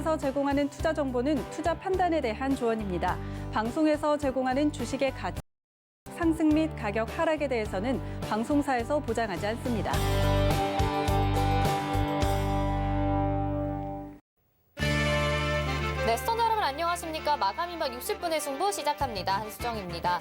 방송에서 제공하는 투자 정보는 투자 판단에 대한 조언입니다. 방송에서 제공하는 주식의 가치, 상승 및 가격 하락에 대해서는 방송사에서 보장하지 않습니다. 네, 시청자 여러분 안녕하십니까? 마감 임박 60분의 승부 시작합니다. 한수정입니다.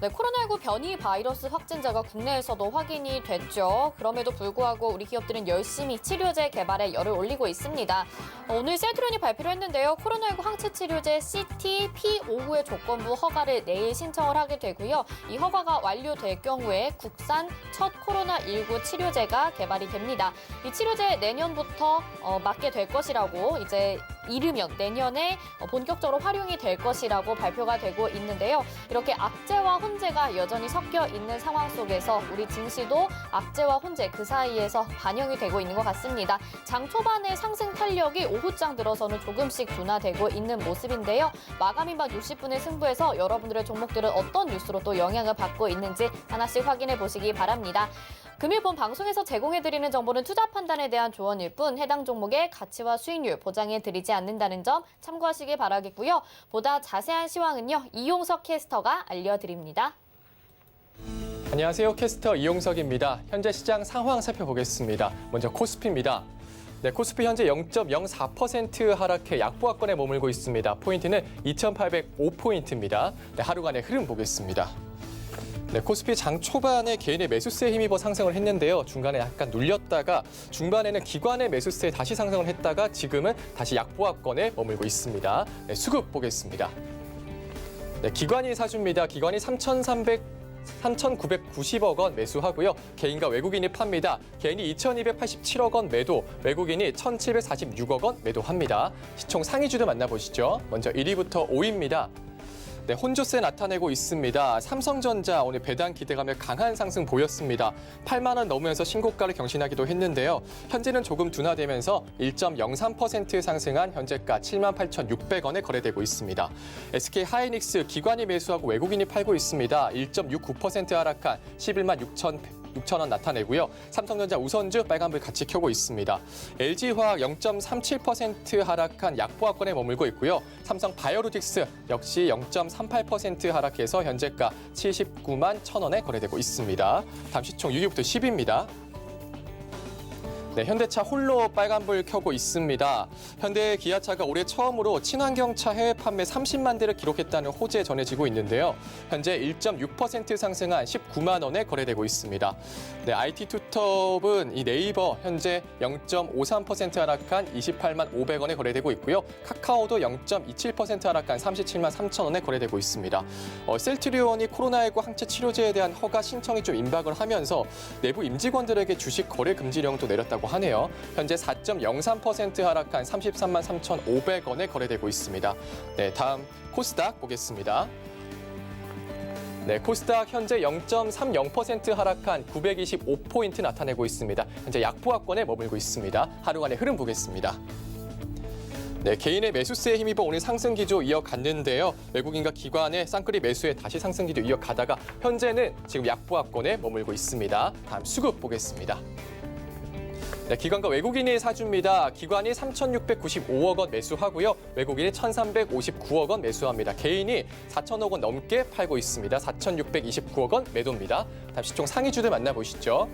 네, 코로나19 변이 바이러스 확진자가 국내에서도 확인이 됐죠. 그럼에도 불구하고 우리 기업들은 열심히 치료제 개발에 열을 올리고 있습니다. 오늘 셀트리온이 발표를 했는데요. 코로나19 항체 치료제 CT P59의 조건부 허가를 내일 신청을 하게 되고요. 이 허가가 완료될 경우에 국산 첫 코로나19 치료제가 개발이 됩니다. 이 치료제 내년부터 맞게 될 것이라고 이제 이르면 내년에 본격적으로 활용이 될 것이라고 발표가 되고 있는데요. 이렇게 악재와 혼재가 여전히 섞여 있는 상황 속에서 우리 증시도 악재와 혼재 그 사이에서 반영이 되고 있는 것 같습니다. 장 초반의 상승 탄력이 오후장 들어서는 조금씩 둔화되고 있는 모습인데요. 마감 임박 60분의 승부에서 여러분들의 종목들은 어떤 뉴스로 또 영향을 받고 있는지 하나씩 확인해 보시기 바랍니다. 금일 본 방송에서 제공해드리는 정보는 투자 판단에 대한 조언일 뿐 해당 종목의 가치와 수익률 보장해드리지 않는다는 점 참고하시기 바라겠고요. 보다 자세한 시황은요. 이용석 캐스터가 알려드립니다. 안녕하세요. 캐스터 이용석입니다. 현재 시장 상황 살펴보겠습니다. 먼저 코스피입니다. 네, 코스피 현재 0.04% 하락해 약보합권에 머물고 있습니다. 포인트는 2,805포인트입니다. 네, 하루간의 흐름 보겠습니다. 네, 코스피 장 초반에 개인의 매수세에 힘입어 상승을 했는데요. 중간에 약간 눌렸다가 중반에는 기관의 매수세에 다시 상승을 했다가 지금은 다시 약보합권에 머물고 있습니다. 네, 수급 보겠습니다. 네, 기관이 사줍니다. 기관이 3,990억 원 매수하고요. 개인과 외국인이 팝니다. 개인이 2,287억 원 매도, 외국인이 1,746억 원 매도합니다. 시총 상위주도 만나보시죠. 먼저 1위부터 5위입니다. 네, 혼조세 나타내고 있습니다. 삼성전자 오늘 배당 기대감에 강한 상승 보였습니다. 8만 원 넘으면서 신고가를 경신하기도 했는데요. 현재는 조금 둔화되면서 1.03% 상승한 현재가 78,600원에 거래되고 있습니다. SK하이닉스 기관이 매수하고 외국인이 팔고 있습니다. 1.69% 하락한 11만 6천 원 나타내고요. 삼성전자 우선주 빨간불 같이 켜고 있습니다. LG화학 0.37% 하락한 약보합권에 머물고 있고요. 삼성바이오로직스 역시 0.38% 하락해서 현재가 79만 1,000원에 거래되고 있습니다. 다음 시총 6위부터 10위입니다. 네, 현대차 홀로 빨간불 켜고 있습니다. 현대 기아차가 올해 처음으로 친환경차 해외 판매 30만 대를 기록했다는 호재 전해지고 있는데요. 현재 1.6% 상승한 19만 원에 거래되고 있습니다. 네, IT 투톱은 이 네이버 현재 0.53% 하락한 28만 500원에 거래되고 있고요. 카카오도 0.27% 하락한 37만 3천 원에 거래되고 있습니다. 셀트리온이 코로나19 항체 치료제에 대한 허가 신청이 좀 임박을 하면서 내부 임직원들에게 주식 거래 금지령도 내렸다고 하네요. 현재 4.03% 하락한 33만 3,500원에 거래되고 있습니다. 네, 다음 코스닥 보겠습니다. 네, 코스닥 현재 0.30% 하락한 925포인트 나타내고 있습니다. 현재 약보합권에 머물고 있습니다. 하루간의 흐름 보겠습니다. 네, 개인의 매수세에 힘입어 오늘 상승 기조 이어갔는데요. 외국인과 기관의 쌍끌이 매수에 다시 상승 기조 이어가다가 현재는 지금 약보합권에 머물고 있습니다. 다음 수급 보겠습니다. 네, 기관과 외국인이 사줍니다. 기관이 3,695억 원 매수하고요. 외국인이 1,359억 원 매수합니다. 개인이 4,000억 원 넘게 팔고 있습니다. 4,629억 원 매도입니다. 다음 시총 상위주들 만나보시죠.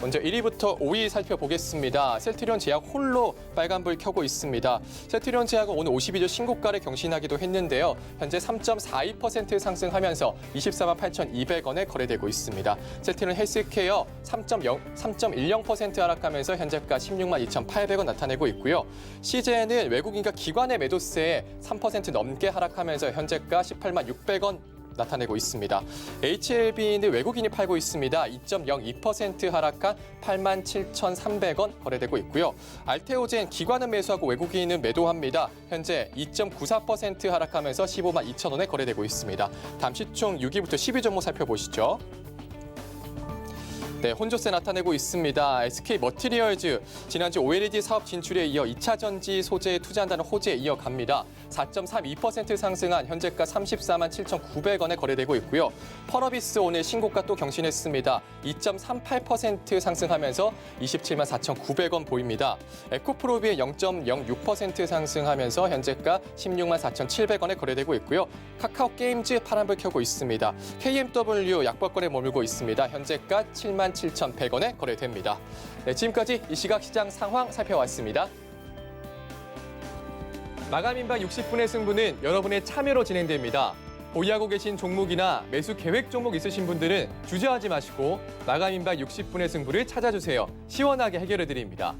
먼저 1위부터 5위 살펴보겠습니다. 셀트리온 제약 홀로 빨간불 켜고 있습니다. 셀트리온 제약은 오늘 52주 신고가를 경신하기도 했는데요. 현재 3.42% 상승하면서 24만 8,200원에 거래되고 있습니다. 셀트리온 헬스케어 3.10% 하락하면서 현재가 16만 2,800원 나타내고 있고요. CJ는 외국인과 기관의 매도세에 3% 넘게 하락하면서 현재가 18만 600원 나타내고 있습니다. HLB는 외국인이 팔고 있습니다. 2.02% 하락한 87,300원 거래되고 있고요. 알테오젠 기관은 매수하고 외국인은 매도합니다. 현재 2.94% 하락하면서 15만 2,000원에 거래되고 있습니다. 다음 시총 6위부터 10위 종목 살펴보시죠. 네, 혼조세 나타내고 있습니다. SK 머티리얼즈 지난주 OLED 사업 진출에 이어 2차 전지 소재에 투자한다는 호재에 이어갑니다. 4.32% 상승한 현재가 34만 7,900원에 거래되고 있고요. 펄어비스 오늘 신고가 또 경신했습니다. 2.38% 상승하면서 27만 4,900원 보입니다. 에코프로비의 0.06% 상승하면서 현재가 16만 4,700원에 거래되고 있고요. 카카오 게임즈 파란불 켜고 있습니다. KMW 약박권에 머물고 있습니다. 현재가 7만 7,100원에 거래됩니다. 네, 지금까지 이 시각 시장 상황 살펴왔습니다. 마감 임박 60분의 승부는 여러분의 참여로 진행됩니다. 보유하고 계신 종목이나 매수 계획 종목 있으신 분들은 주저하지 마시고 마감 임박 60분의 승부를 찾아주세요. 시원하게 해결해 드립니다.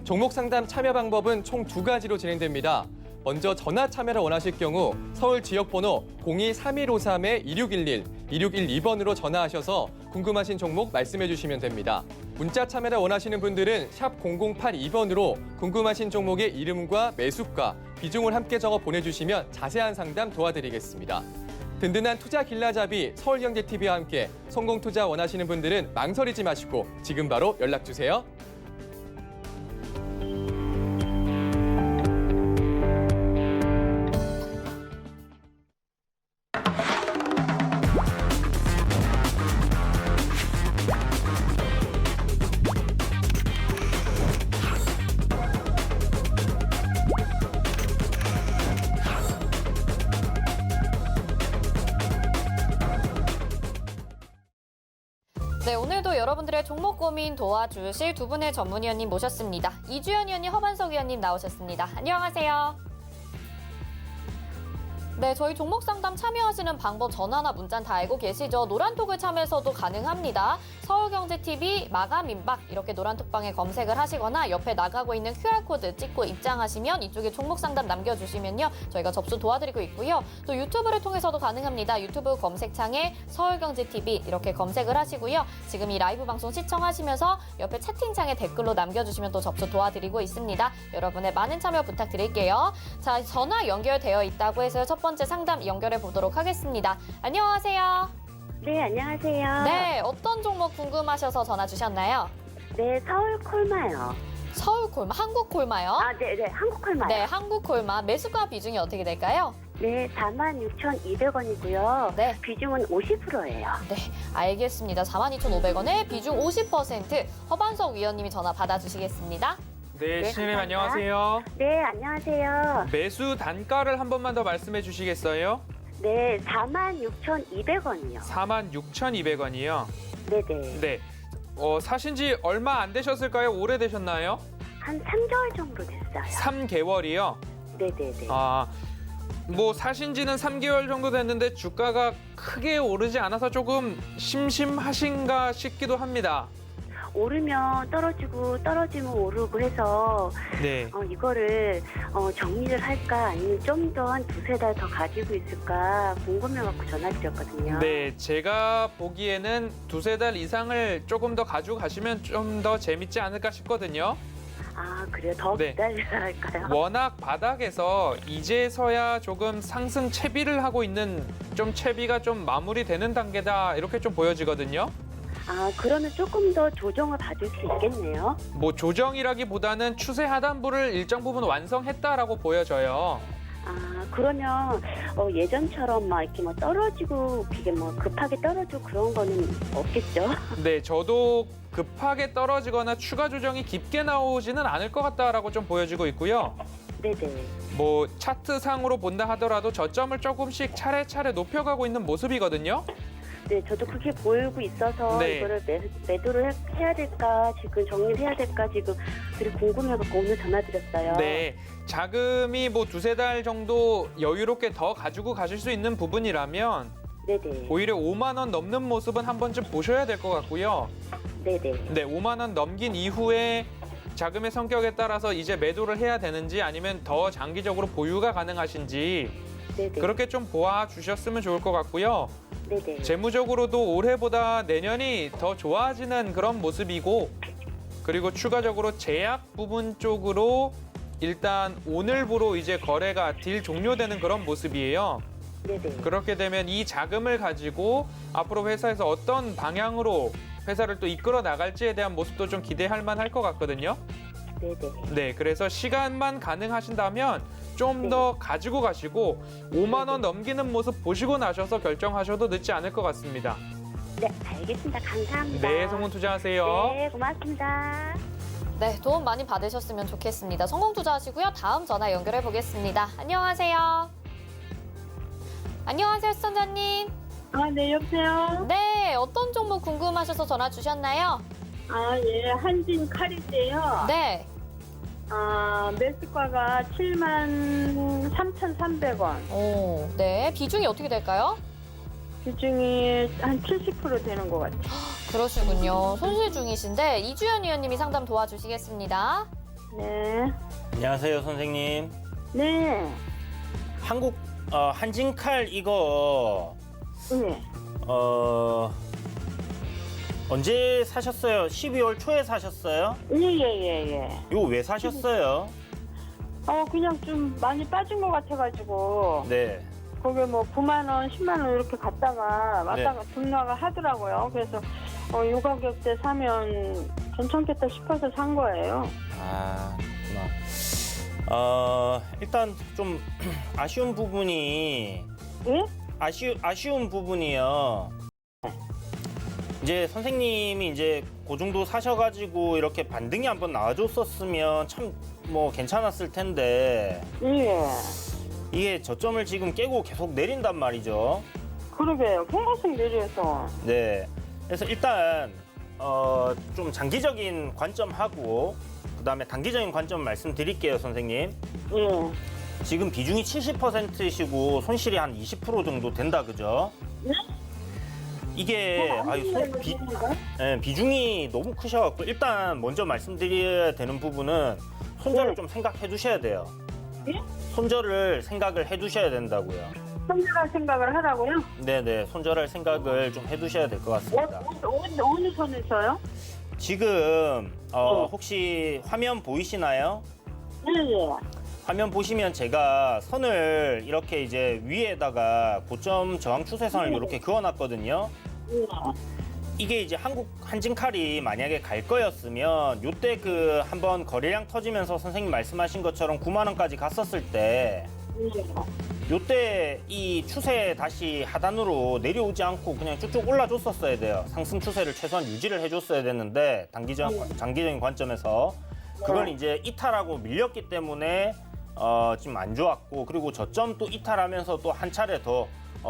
종목 상담 참여 방법은 총 2가지로 진행됩니다. 먼저 전화 참여를 원하실 경우 서울 지역번호 02-3153-2611, 2612번으로 전화하셔서 궁금하신 종목 말씀해 주시면 됩니다. 문자 참여를 원하시는 분들은 샵 0082번으로 궁금하신 종목의 이름과 매수가, 비중을 함께 적어 보내주시면 자세한 상담 도와드리겠습니다. 든든한 투자 길라잡이 서울경제TV와 함께 성공투자 원하시는 분들은 망설이지 마시고 지금 바로 연락주세요. 네, 오늘도 여러분들의 종목 고민 도와주실 두 분의 전문위원님 모셨습니다. 이주연 위원님, 허반석 위원님 나오셨습니다. 안녕하세요. 네, 저희 종목 상담 참여하시는 방법 전화나 문자는 다 알고 계시죠? 노란톡을 참여해서도 가능합니다. 서울경제TV 마감 임박 이렇게 노란톡방에 검색을 하시거나 옆에 나가고 있는 QR코드 찍고 입장하시면 이쪽에 종목 상담 남겨주시면요. 저희가 접수 도와드리고 있고요. 또 유튜브를 통해서도 가능합니다. 유튜브 검색창에 서울경제TV 이렇게 검색을 하시고요. 지금 이 라이브 방송 시청하시면서 옆에 채팅창에 댓글로 남겨주시면 또 접수 도와드리고 있습니다. 여러분의 많은 참여 부탁드릴게요. 자, 전화 연결되어 있다고 해서 첫 번째 상담 연결해 보도록 하겠습니다. 안녕하세요. 네, 안녕하세요. 네, 어떤 종목 궁금하셔서 전화 주셨나요? 네, 서울 콜마요. 서울 콜마, 한국 콜마요? 아, 네, 한국 콜마요. 네, 한국 콜마. 매수가 비중이 어떻게 될까요? 네, 46,200원이고요. 네. 비중은 50%예요. 네, 알겠습니다. 42,500원에 비중 50%. 허반석 위원님이 전화 받아주시겠습니다. 네, 네, 신혜님 감사합니다. 안녕하세요. 네, 안녕하세요. 매수 단가를 한 번만 더 말씀해 주시겠어요? 네, 46,200원이요. 46,200원이요. 네네. 네. 사신 지 얼마 안 되셨을까요? 오래되셨나요? 한 3개월 정도 됐어요. 3개월이요. 네네네. 뭐 사신 지는 3개월 정도 됐는데 주가가 크게 오르지 않아서 조금 심심하신가 싶기도 합니다. 오르면 떨어지고 떨어지면 오르고 해서 네. 이거를 정리를 할까 아니면 좀 더 한 2-3달 더 가지고 있을까 궁금해갖고 전화드렸거든요. 네, 제가 보기에는 2-3달 이상을 조금 더 가지고 가시면 좀 더 재밌지 않을까 싶거든요. 아, 그래요? 더 네. 기다려야 할까요? 워낙 바닥에서 이제서야 조금 상승 채비를 하고 있는 좀 채비가 좀 마무리되는 단계다 이렇게 좀 보여지거든요. 아, 그러면 조금 더 조정을 받을 수 있겠네요. 뭐 조정이라기보다는 추세 하단부를 일정 부분 완성했다라고 보여져요. 아, 그러면 예전처럼 막 이렇게 뭐 떨어지고 이게 뭐 급하게 떨어지고 그런 거는 없겠죠? 네, 저도 급하게 떨어지거나 추가 조정이 깊게 나오지는 않을 것 같다라고 좀 보여지고 있고요. 네네. 뭐 차트상으로 본다 하더라도 저점을 조금씩 차례차례 높여가고 있는 모습이거든요. 네, 저도 그게 보이고 있어서 네. 이거를 매도를 해야 될까, 지금 정리를 해야 될까, 지금 되게 궁금해갖고 오늘 전화드렸어요. 네, 자금이 뭐 2-3달 정도 여유롭게 더 가지고 가실 수 있는 부분이라면 네네. 오히려 5만 원 넘는 모습은 한 번쯤 보셔야 될 것 같고요. 네네. 네, 5만 원 넘긴 이후에 자금의 성격에 따라서 이제 매도를 해야 되는지 아니면 더 장기적으로 보유가 가능하신지 네네. 그렇게 좀 보아 주셨으면 좋을 것 같고요. 네네. 재무적으로도 올해보다 내년이 더 좋아지는 그런 모습이고 그리고 추가적으로 제약 부분 쪽으로 일단 오늘부로 이제 거래가 딜 종료되는 그런 모습이에요. 네네. 그렇게 되면 이 자금을 가지고 앞으로 회사에서 어떤 방향으로 회사를 또 이끌어 나갈지에 대한 모습도 좀 기대할 만할 것 같거든요. 네네. 네, 그래서 시간만 가능하신다면 좀 더 가지고 가시고 5만 원 넘기는 모습 보시고 나셔서 결정하셔도 늦지 않을 것 같습니다. 네, 알겠습니다. 감사합니다. 네, 성공 투자하세요. 네, 고맙습니다. 네, 도움 많이 받으셨으면 좋겠습니다. 성공 투자하시고요. 다음 전화 연결해 보겠습니다. 안녕하세요. 안녕하세요, 시청자님. 아, 네, 여보세요? 네, 어떤 종목 궁금하셔서 전화 주셨나요? 아, 예, 한진 칼인데요. 네. 아, 매수가가 73,300원. 오, 네. 비중이 어떻게 될까요? 비중이 한 70% 되는 것 같아요. 그러시군요. 손실 중이신데 이주연 위원님이 상담 도와주시겠습니다. 네. 안녕하세요, 선생님. 네. 한국 한진칼 이거 네. 언제 사셨어요? 12월 초에 사셨어요? 예, 예, 예, 예. 이거 왜 사셨어요? 그냥 좀 많이 빠진 것 같아가지고. 네. 거기 뭐 9만 원, 10만 원 이렇게 갔다가 왔다가 등락을 하더라고요. 그래서 이 가격대 사면 괜찮겠다 싶어서 산 거예요. 아, 그렇구나. 일단 좀 아쉬운 부분이 예? 아쉬운 부분이요. 이제 선생님이 이제 그 정도 사셔가지고 이렇게 반등이 한번 나와줬었으면 참 뭐 괜찮았을 텐데 예. 이게 저점을 지금 깨고 계속 내린단 말이죠. 그러게요. 계속 내려서. 네. 그래서 일단 좀 장기적인 관점하고 그다음에 단기적인 관점 말씀드릴게요, 선생님. 예. 지금 비중이 70%시고 손실이 한 20% 정도 된다, 그죠? 네? 이게 비중이 너무 크셔갖고 일단 먼저 말씀드려야 되는 부분은 손절을 네. 좀 생각해 두셔야 돼요. 예? 손절을 생각을 해 두셔야 된다고요. 손절할 생각을 하라고요? 네네, 손절할 생각을 좀 해 두셔야 될 것 같습니다. 어느 선에서요? 지금 혹시 화면 보이시나요? 예, 예. 화면 보시면 제가 선을 이렇게 이제 위에다가 고점 저항 추세선을 이렇게 그어놨거든요. 예. 이게 이제 한국 한진칼이 만약에 갈 거였으면 요때 그 한번 거래량 터지면서 선생님 말씀하신 것처럼 9만 원까지 갔었을 때 요때 이 추세 다시 하단으로 내려오지 않고 그냥 쭉쭉 올라줬었어야 돼요. 상승 추세를 최소한 유지를 해줬어야 됐는데 장기적인 관점에서 그걸 이제 이탈하고 밀렸기 때문에 지금 안 좋았고, 그리고 저점 또 이탈하면서 또 한 차례 더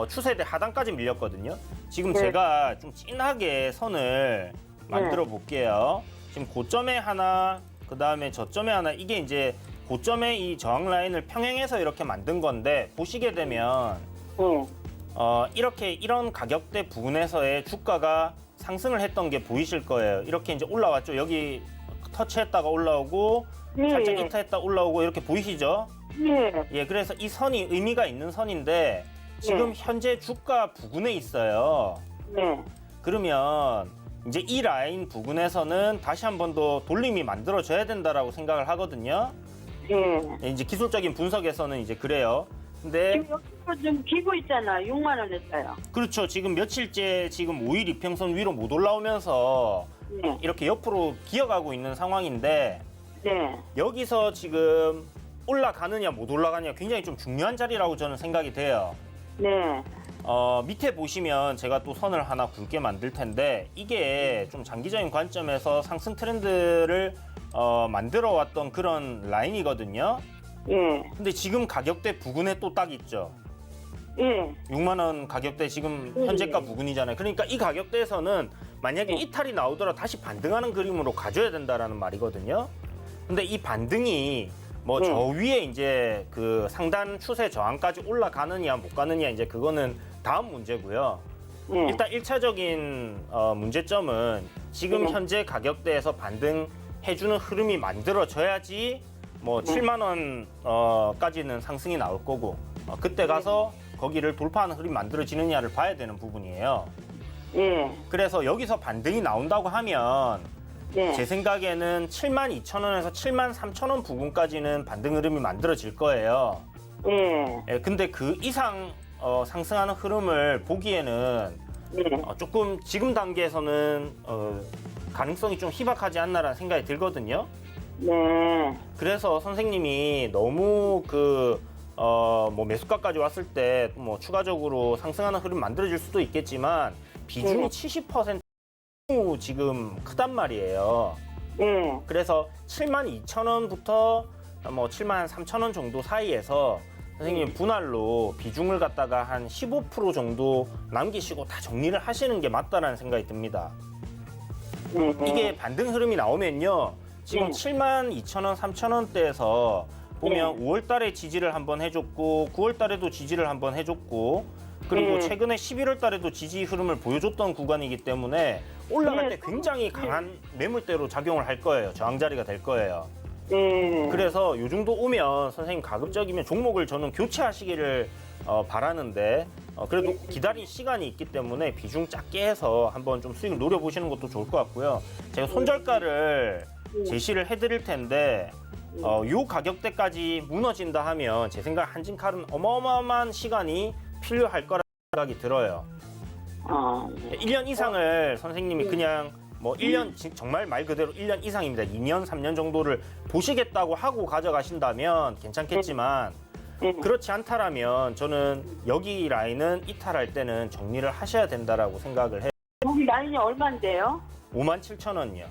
추세대 하단까지 밀렸거든요. 지금 네. 제가 좀 진하게 선을 만들어 볼게요. 지금 고점에 하나, 그 다음에 저점에 하나, 이게 이제 고점의 이 저항 라인을 평행해서 이렇게 만든 건데, 보시게 되면 예. 이렇게 이런 가격대 부근에서의 주가가 상승을 했던 게 보이실 거예요. 이렇게 이제 올라왔죠. 여기 터치했다가 올라오고 살짝 이탈했다 올라오고 이렇게 보이시죠? 예. 예, 그래서 이 선이 의미가 있는 선인데 지금 현재 주가 부근에 있어요. 네. 그러면 이제 이 라인 부근에서는 다시 한 번 더 돌림이 만들어져야 된다라고 생각을 하거든요. 예. 이제 기술적인 분석에서는 이제 그래요. 근데 지금 여기서 좀 기고 있잖아. 6만 원 했어요. 그렇죠. 지금 며칠째 지금 5일 이평선 위로 못 올라오면서 네. 이렇게 옆으로 기어가고 있는 상황인데 네. 여기서 지금 올라가느냐 못 올라가느냐 굉장히 좀 중요한 자리라고 저는 생각이 돼요. 네. 밑에 보시면 제가 또 선을 하나 굵게 만들 텐데 이게 좀 장기적인 관점에서 상승 트렌드를 만들어 왔던 그런 라인이거든요. 예. 근데 지금 가격대 부근에 또 딱 있죠. 예. 6만 원 가격대 지금 현재가 부근이잖아요. 그러니까 이 가격대에서는 만약에 이탈이 나오더라도 다시 반등하는 그림으로 가져야 된다라는 말이거든요. 근데 이 반등이 뭐 저 위에 이제 그 상단 추세 저항까지 올라가느냐 못 가느냐 이제 그거는 다음 문제고요. 예. 일단 1차적인 문제점은 지금 현재 가격대에서 반등해주는 흐름이 만들어져야지 뭐 7만 원까지는 상승이 나올 거고 그때 가서 거기를 돌파하는 흐름이 만들어지느냐를 봐야 되는 부분이에요. 예. 그래서 여기서 반등이 나온다고 하면 네. 제 생각에는 72,000원에서 73,000원 부근까지는 반등 흐름이 만들어질 거예요. 예. 예, 근데 그 이상 상승하는 흐름을 보기에는 네. 조금 지금 단계에서는 가능성이 좀 희박하지 않나라는 생각이 들거든요. 네. 그래서 선생님이 너무 뭐 매수가까지 왔을 때 뭐 추가적으로 상승하는 흐름 만들어질 수도 있겠지만 비중이 70% 지금 크단 말이에요. 네. 그래서 72,000원부터 뭐 73,000원 정도 사이에서 선생님 분할로 비중을 갖다가 한 15% 정도 남기시고 다 정리를 하시는 게 맞다라는 생각이 듭니다. 네. 이게 반등 흐름이 나오면요. 지금 네. 72,000원, 3,000원대에서 보면 5월 달에 지지를 한번 해줬고 9월 달에도 지지를 한번 해줬고 그리고 최근에 11월 달에도 지지 흐름을 보여줬던 구간이기 때문에 올라갈 때 굉장히 강한 매물대로 작용을 할 거예요. 저항자리가 될 거예요. 네. 그래서 요 정도 오면 선생님 가급적이면 종목을 저는 교체하시기를 바라는데 그래도 기다린 시간이 있기 때문에 비중 작게 해서 한번 좀 수익을 노려보시는 것도 좋을 것 같고요. 제가 손절가를 제시를 해드릴 텐데 요 가격대까지 무너진다 하면 제 생각 한진칼은 어마어마한 시간이 필요할 거라는 생각이 들어요. 1년 이상을 선생님이 그냥 뭐 1년 정말 말 그대로 1년 이상입니다. 2년, 3년 정도를 보시겠다고 하고 가져가신다면 괜찮겠지만 그렇지 않다라면 저는 여기 라인은 이탈할 때는 정리를 하셔야 된다라고 생각을 해요. 여기 라인이 얼마인데요? 57,000원이요.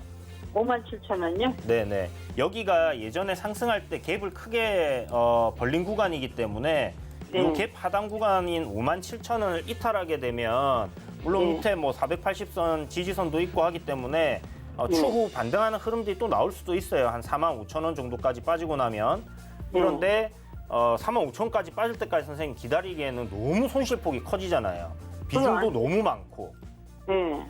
57,000원요? 네네. 여기가 예전에 상승할 때 갭을 크게 벌린 구간이기 때문에 이 갭 하단 구간인 57,000원을 이탈하게 되면 물론 밑에 뭐 480선 지지선도 있고 하기 때문에 추후 반등하는 흐름들이 또 나올 수도 있어요. 한 45,000원 정도까지 빠지고 나면. 그런데 45,000원까지 빠질 때까지 선생님 기다리기에는 너무 손실폭이 커지잖아요. 비중도 너무 많고.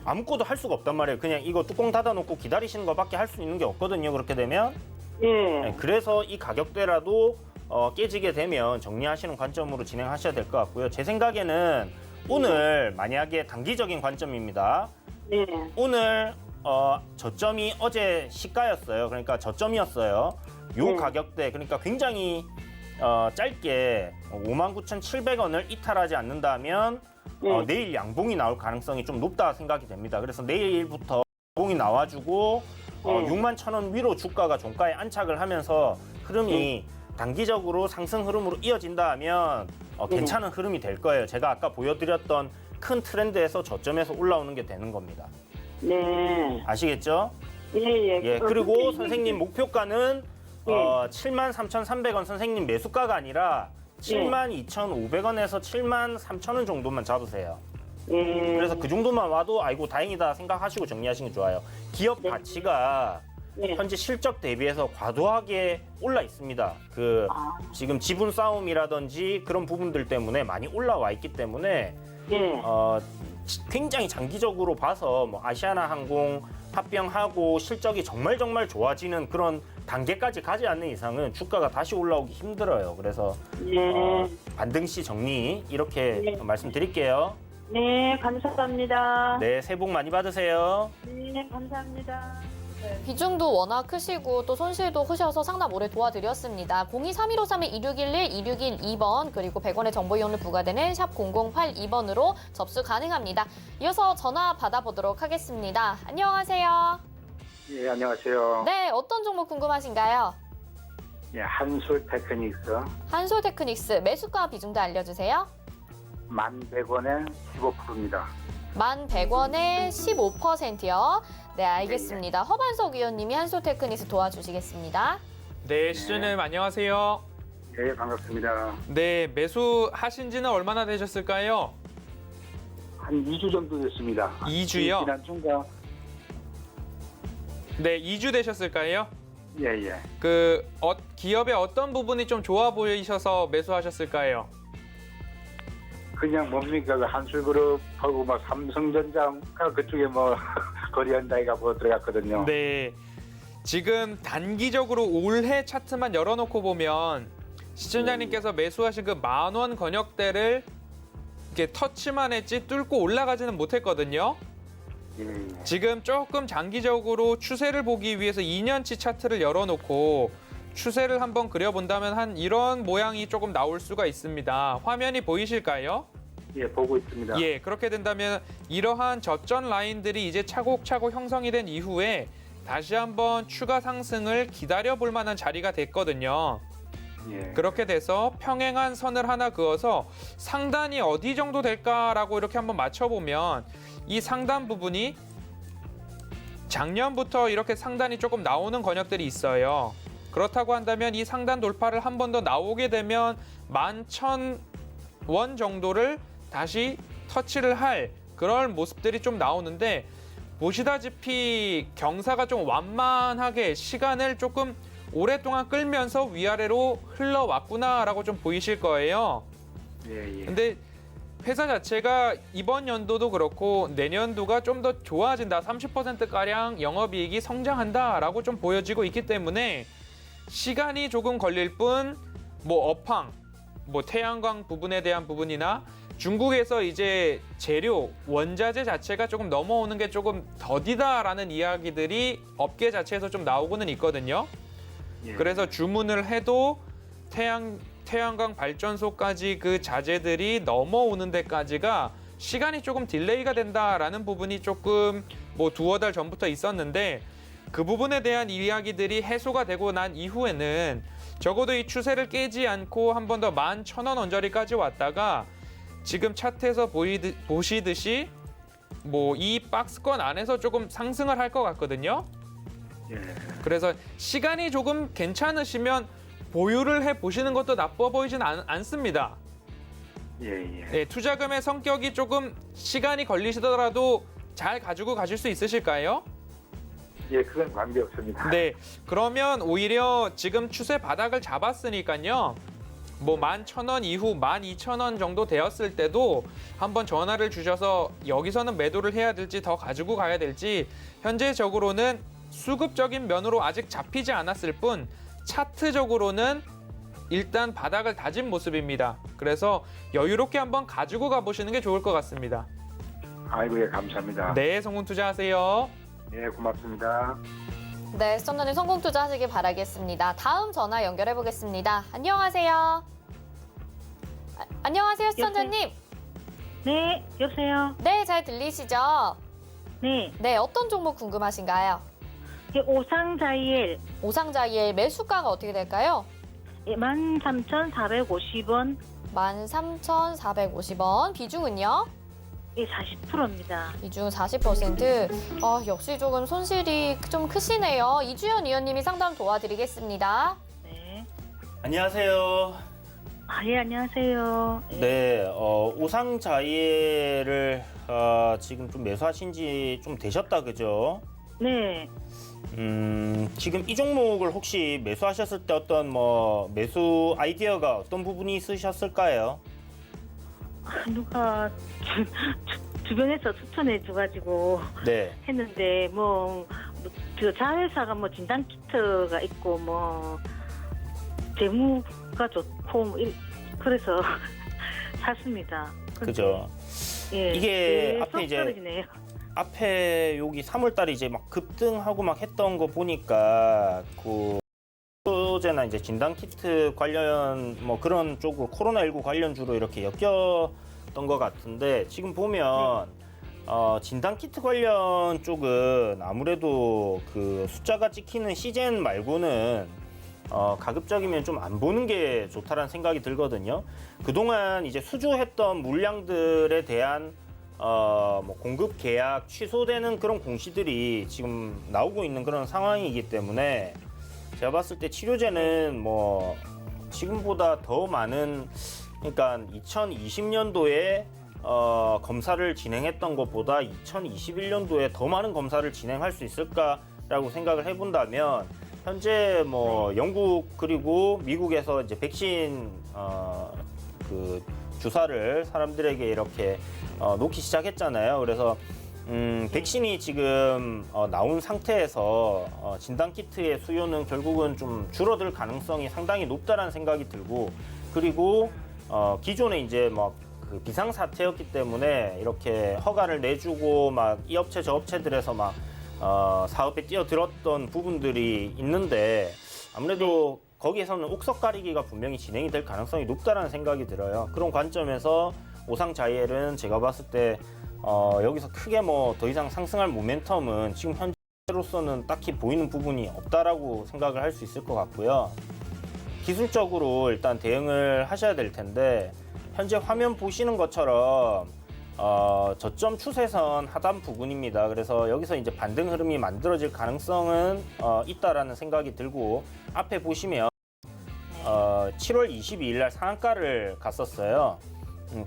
아무것도 할 수가 없단 말이에요. 그냥 이거 뚜껑 닫아놓고 기다리시는 것밖에 할 수 있는 게 없거든요. 그렇게 되면. 네, 그래서 이 가격대라도 깨지게 되면 정리하시는 관점으로 진행하셔야 될 것 같고요. 제 생각에는 오늘 만약에 단기적인 관점입니다. 오늘 저점이 어제 시가였어요. 그러니까 저점이었어요. 요 가격대 그러니까 굉장히 짧게 59,700원을 이탈하지 않는다면 내일 양봉이 나올 가능성이 좀 높다 생각이 됩니다. 그래서 내일부터 양봉이 나와주고 61,000원 위로 주가가 종가에 안착을 하면서 흐름이 단기적으로 상승 흐름으로 이어진다 하면 괜찮은 흐름이 될 거예요. 제가 아까 보여드렸던 큰 트렌드에서 저점에서 올라오는 게 되는 겁니다. 네. 아시겠죠? 예. 예. 그리고 선생님 목표가는 73,300원 선생님 매수가가 아니라 72,500원에서 73,000원 정도만 잡으세요. 그래서 그 정도만 와도 아이고 다행이다 생각하시고 정리하시는 게 좋아요. 기업 가치가 현재 실적 대비해서 과도하게 올라 있습니다. 지금 지분 싸움이라든지 그런 부분들 때문에 많이 올라와 있기 때문에 굉장히 장기적으로 봐서 뭐 아시아나항공 합병하고 실적이 정말 좋아지는 그런 단계까지 가지 않는 이상은 주가가 다시 올라오기 힘들어요. 그래서 반등 시 정리 이렇게 말씀드릴게요. 네, 감사합니다. 네, 새해 복 많이 받으세요. 네, 감사합니다. 비중도 워낙 크시고 또 손실도 크셔서 상담 오래 도와드렸습니다. 023153-2611-2612번 그리고 100원의 정보 이용료 부과되는 샵 0082번으로 접수 가능합니다. 이어서 전화 받아보도록 하겠습니다. 안녕하세요. 예, 안녕하세요. 네, 어떤 종목 궁금하신가요? 예, 한솔 테크닉스 한솔테크닉스 매수가 비중도 알려주세요. 11,100원에 15%입니다. 11,100원에 15%요. 네, 알겠습니다. 허반석 위원님이 한솔테크닉스 도와주시겠습니다. 네, 시청자님 안녕하세요. 예, 반갑습니다. 네, 매수하신 지는 얼마나 되셨을까요? 한 2주 정도 됐습니다. 2주요? 지난 중간. 네, 2주 되셨을까요? 예. 기업의 어떤 부분이 좀 좋아 보이셔서 매수하셨을까요? 그냥 뭡니까? 그 한솔그룹하고 뭐 삼성전자가 그쪽에 뭐 거래한다이가 뭐 들어갔거든요. 네. 지금 단기적으로 올해 차트만 열어놓고 보면 시청자님께서 매수하신 그 10,000원 권역대를 이렇게 터치만 했지 뚫고 올라가지는 못했거든요. 예. 지금 조금 장기적으로 추세를 보기 위해서 2년치 차트를 열어놓고 추세를 한번 그려본다면 한 이런 모양이 조금 나올 수가 있습니다. 화면이 보이실까요? 예, 보고 있습니다. 예, 그렇게 된다면 이러한 저점 라인들이 이제 차곡차곡 형성이 된 이후에 다시 한번 추가 상승을 기다려 볼 만한 자리가 됐거든요. 예. 그렇게 돼서 평행한 선을 하나 그어서 상단이 어디 정도 될까라고 이렇게 한번 맞춰보면 이 상단 부분이 작년부터 이렇게 상단이 조금 나오는 권역들이 있어요. 그렇다고 한다면 이 상단 돌파를 한 번 더 나오게 되면 11,000원 정도를 다시 터치를 할 그런 모습들이 좀 나오는데 보시다시피 경사가 좀 완만하게 시간을 조금 오랫동안 끌면서 위아래로 흘러왔구나라고 좀 보이실 거예요. 예, 예. 근데 회사 자체가 이번 연도도 그렇고 내년도가 좀 더 좋아진다. 30%가량 영업이익이 성장한다라고 좀 보여지고 있기 때문에 시간이 조금 걸릴 뿐 뭐 업황, 뭐 태양광 부분에 대한 부분이나 중국에서 이제 재료, 원자재 자체가 조금 넘어오는 게 조금 더디다라는 이야기들이 업계 자체에서 좀 나오고는 있거든요. 예. 그래서 주문을 해도 태양광 발전소까지 그 자재들이 넘어오는 데까지가 시간이 조금 딜레이가 된다라는 부분이 조금 뭐 두어 달 전부터 있었는데 그 부분에 대한 이야기들이 해소가 되고 난 이후에는 적어도 이 추세를 깨지 않고 한 번 더 11,000원 언저리까지 왔다가 지금 차트에서 보시듯이 뭐 이 박스권 안에서 조금 상승을 할 것 같거든요. 예. 그래서 시간이 조금 괜찮으시면 보유를 해보시는 것도 나빠 보이진 않습니다. 예, 예. 네, 투자금의 성격이 조금 시간이 걸리시더라도 잘 가지고 가실 수 있으실까요? 예, 그건 관계없습니다. 네, 그러면 오히려 지금 추세 바닥을 잡았으니까요. 뭐 11,000원 이후 12,000원 정도 되었을 때도 한번 전화를 주셔서 여기서는 매도를 해야 될지 더 가지고 가야 될지 현재적으로는 수급적인 면으로 아직 잡히지 않았을 뿐 차트적으로는 일단 바닥을 다진 모습입니다. 그래서 여유롭게 한번 가지고 가보시는 게 좋을 것 같습니다. 아이고, 예, 감사합니다. 네, 성공 투자하세요. 예, 고맙습니다. 네, 시청자님 성공 투자하시길 바라겠습니다. 다음 전화 연결해 보겠습니다. 안녕하세요. 안녕하세요, 시청자님. 네, 여보세요. 네, 잘 들리시죠? 네, 네, 어떤 종목 궁금하신가요? 오상자이엘 오상자이엘 매수가가 어떻게 될까요? 13,450원, 13,450원. 비중은요? 40%입니다. 비중 40%. 역시 조금 손실이 좀 크시네요. 이주연 위원님이 상담 도와드리겠습니다. 네. 안녕하세요. 예, 안녕하세요. 네, 오상자이엘을 지금 좀 매수하신 지 좀 되셨다, 그죠? 네. 지금 이 종목을 혹시 매수하셨을 때 어떤 뭐 매수 아이디어가 어떤 부분이 있으셨을까요? 누가 주변에서 추천해줘가지고 네. 했는데 그 자회사가 진단 키트가 있고 재무가 좋고 그래서 샀습니다. 그죠. 예. 이게 앞에 속 이제 떨어지네요. 앞에 여기 3월달에 이제 막 급등하고 막 했던 거 보니까 그 소재나 이제 진단 키트 관련 뭐 그런 쪽으로 코로나19 관련주로 이렇게 엮였던 것 같은데 지금 보면 진단 키트 관련 쪽은 아무래도 그 숫자가 찍히는 시젠 말고는 가급적이면 좀 안 보는 게 좋다라는 생각이 들거든요. 그동안 이제 수주했던 물량들에 대한 뭐 공급 계약 취소되는 그런 공시들이 지금 나오고 있는 그런 상황이기 때문에 제가 봤을 때 치료제는 뭐 지금보다 더 많은 그러니까 2020년도에 검사를 진행했던 것보다 2021년도에 더 많은 검사를 진행할 수 있을까라고 생각을 해본다면 현재 뭐 영국 그리고 미국에서 이제 백신 그 주사를 사람들에게 이렇게 놓기 시작했잖아요. 그래서 백신이 지금 나온 상태에서 진단키트의 수요는 결국은 좀 줄어들 가능성이 상당히 높다라는 생각이 들고 그리고 기존에 이제 그 비상사태였기 때문에 이렇게 허가를 내주고 막 이 업체 저 업체들에서 막 사업에 뛰어들었던 부분들이 있는데 아무래도 거기에서는 옥석 가리기가 분명히 진행이 될 가능성이 높다라는 생각이 들어요. 그런 관점에서 오상자이엘은 제가 봤을 때 여기서 크게 뭐 더 이상 상승할 모멘텀은 지금 현재로서는 딱히 보이는 부분이 없다라고 생각을 할 수 있을 것 같고요. 기술적으로 일단 대응을 하셔야 될 텐데 현재 화면 보시는 것처럼 저점 추세선 하단 부근입니다. 그래서 여기서 이제 반등 흐름이 만들어질 가능성은 있다라는 생각이 들고 앞에 보시면 7월 22일 날 상한가를 갔었어요.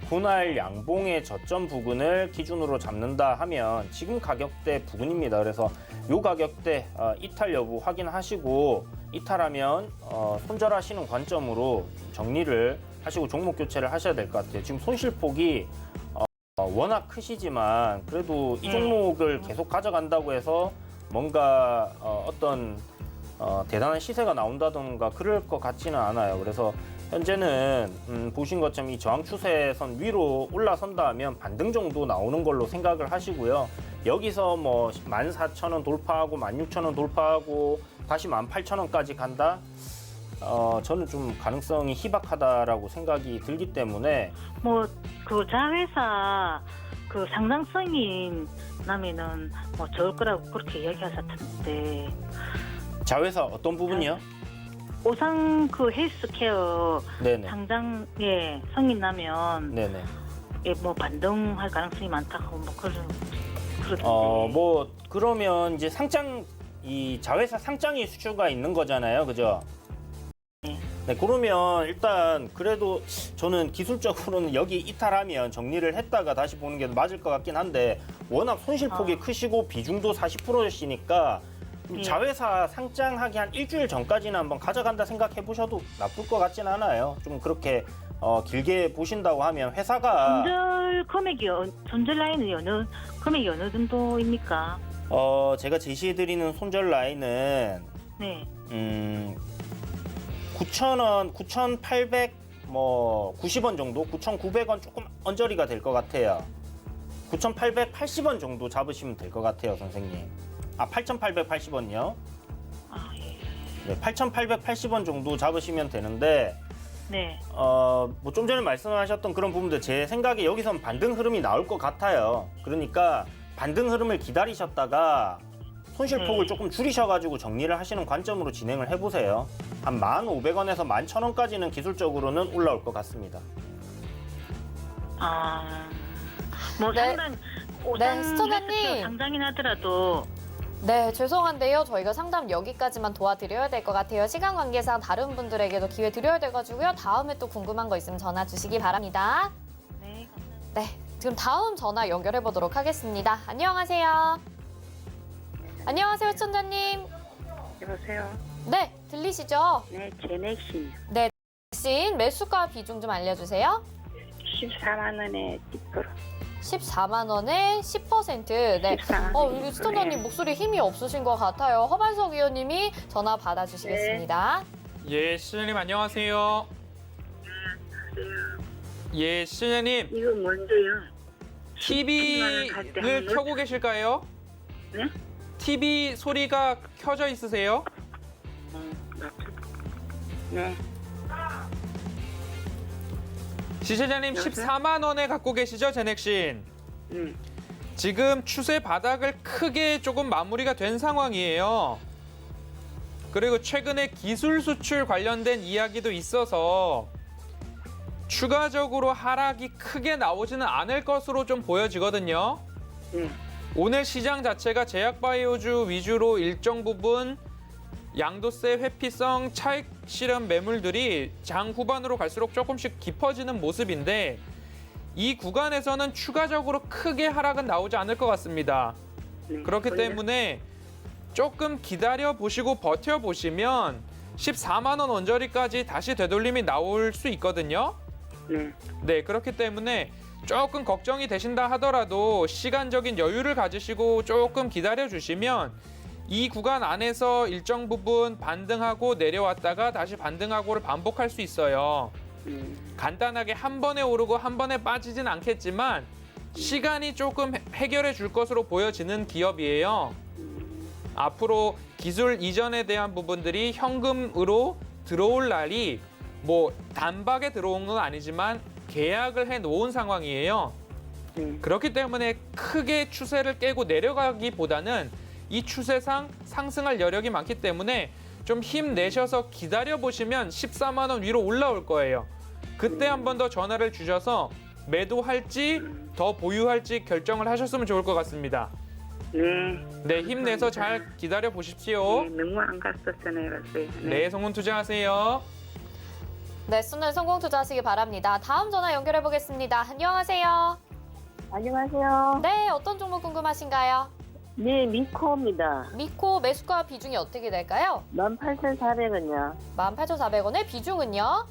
분할 양봉의 저점 부근을 기준으로 잡는다 하면 지금 가격대 부근입니다. 그래서 이 가격대 이탈 여부 확인하시고 이탈하면 손절하시는 관점으로 정리를 하시고 종목 교체를 하셔야 될 것 같아요. 지금 손실폭이 워낙 크시지만 그래도 이 종목을 계속 가져간다고 해서 뭔가 어떤 대단한 시세가 나온다던가 그럴 것 같지는 않아요. 그래서 현재는 보신 것처럼 이 저항 추세선 위로 올라선다 하면 반등 정도 나오는 걸로 생각을 하시고요. 여기서 뭐 14,000원 돌파하고 16,000원 돌파하고 다시 18,000원까지 간다? 저는 좀 가능성이 희박하다라고 생각이 들기 때문에 뭐 그 자회사 그 상장성이 나면은 뭐 좋을 거라고 그렇게 이야기하셨던데 자회사 어떤 부분이요? 오상 그 헬스케어 네네. 상장에 성인 나면 네네. 뭐 반등할 가능성이 많다고 뭐 그러던데. 뭐 그러면 이제 상장 이 자회사 상장이 수주가 있는 거잖아요, 그죠? 네, 그러면 일단 그래도 저는 기술적으로는 여기 이탈하면 정리를 했다가 다시 보는 게 맞을 것 같긴 한데 워낙 손실폭이 크시고 비중도 40%였으니까 자회사 상장하기 한 일주일 전까지는 한번 가져간다 생각해 보셔도 나쁠 것 같진 않아요. 좀 그렇게 길게 보신다고 하면 회사가 손절 라인이 금액이 어느 정도입니까? 제가 제시해드리는 손절 라인은 네. 9,000원, 9,800 뭐 90원 정도, 9,900원 조금 언저리가 될 것 같아요. 9,880원 정도 잡으시면 될 것 같아요, 선생님. 8,880원요. 아, 예. 네, 8,880원 정도 잡으시면 되는데 네. 뭐 좀 전에 말씀하셨던 그런 부분들 제 생각에 여기선 반등 흐름이 나올 것 같아요. 그러니까 반등 흐름을 기다리셨다가 손실폭을 조금 줄이셔가지고 정리를 하시는 관점으로 진행을 해보세요. 한 1,500원에서 11,000원까지는 기술적으로는 올라올 것 같습니다. 뭐 네. 상당 네, 오상 스토커님. 헬스케어 상장이 나더라도 네, 죄송한데요. 저희가 상담 여기까지만 도와드려야 될 것 같아요. 시간 관계상 다른 분들에게도 기회 드려야 돼가지고요. 다음에 또 궁금한 거 있으면 전화 주시기 바랍니다. 네. 네, 지금 다음 전화 연결해 보도록 하겠습니다. 안녕하세요. 안녕하세요, 시청자님. 여보세요. 네, 들리시죠? 네, 제넥신 네, 신 매수가 비중 좀 알려주세요. 14만 원에 10%. 14만 원에 10%. 네. 14만 원. 우리 시청자님 목소리 힘이 없으신 것 같아요. 허반석 의원님이 전화 받아주시겠습니다. 예, 시장님 안녕하세요. 예, 시장님 이거 뭔데요? TV를 켜고 계실까요? 네? TV 소리가 켜져 있으세요? 네. 지시자님 여보세요? 14만 원에 갖고 계시죠, 제넥신? 지금 추세 바닥을 크게 조금 마무리가 된 상황이에요. 그리고 최근에 기술 수출 관련된 이야기도 있어서 추가적으로 하락이 크게 나오지는 않을 것으로 좀 보여지거든요. 오늘 시장 자체가 제약바이오주 위주로 일정 부분 양도세 회피성 차익 실현 매물들이 장 후반으로 갈수록 조금씩 깊어지는 모습인데 이 구간에서는 추가적으로 크게 하락은 나오지 않을 것 같습니다. 그렇기 때문에 조금 기다려 보시고 버텨 보시면 14만 원 언저리까지 다시 되돌림이 나올 수 있거든요. 네, 그렇기 때문에 조금 걱정이 되신다 하더라도 시간적인 여유를 가지시고 조금 기다려 주시면 이 구간 안에서 일정 부분 반등하고 내려왔다가 다시 반등하고를 반복할 수 있어요. 간단하게 한 번에 오르고 한 번에 빠지진 않겠지만 시간이 조금 해결해 줄 것으로 보여지는 기업이에요. 앞으로 기술 이전에 대한 부분들이 현금으로 들어올 날이 뭐 단박에 들어온 건 아니지만 계약을 해 놓은 상황이에요. 그렇기 때문에 크게 추세를 깨고 내려가기보다는 이 추세상 상승할 여력이 많기 때문에 좀 힘내셔서 기다려보시면 14만 원 위로 올라올 거예요. 그때 한 번 더 전화를 주셔서 매도할지 더 보유할지 결정을 하셨으면 좋을 것 같습니다. 네, 힘내서 잘 기다려 보십시오. 너무 안 갔었잖아요. 네, 성공 투자하세요. 네, 순날 성공 투자하시기 바랍니다. 다음 전화 연결해 보겠습니다. 안녕하세요. 안녕하세요. 네, 어떤 종목 궁금하신가요? 네, 미코입니다. 미코 매수가 비중이 어떻게 될까요? 18,400원이요. 18,400원의 비중은요?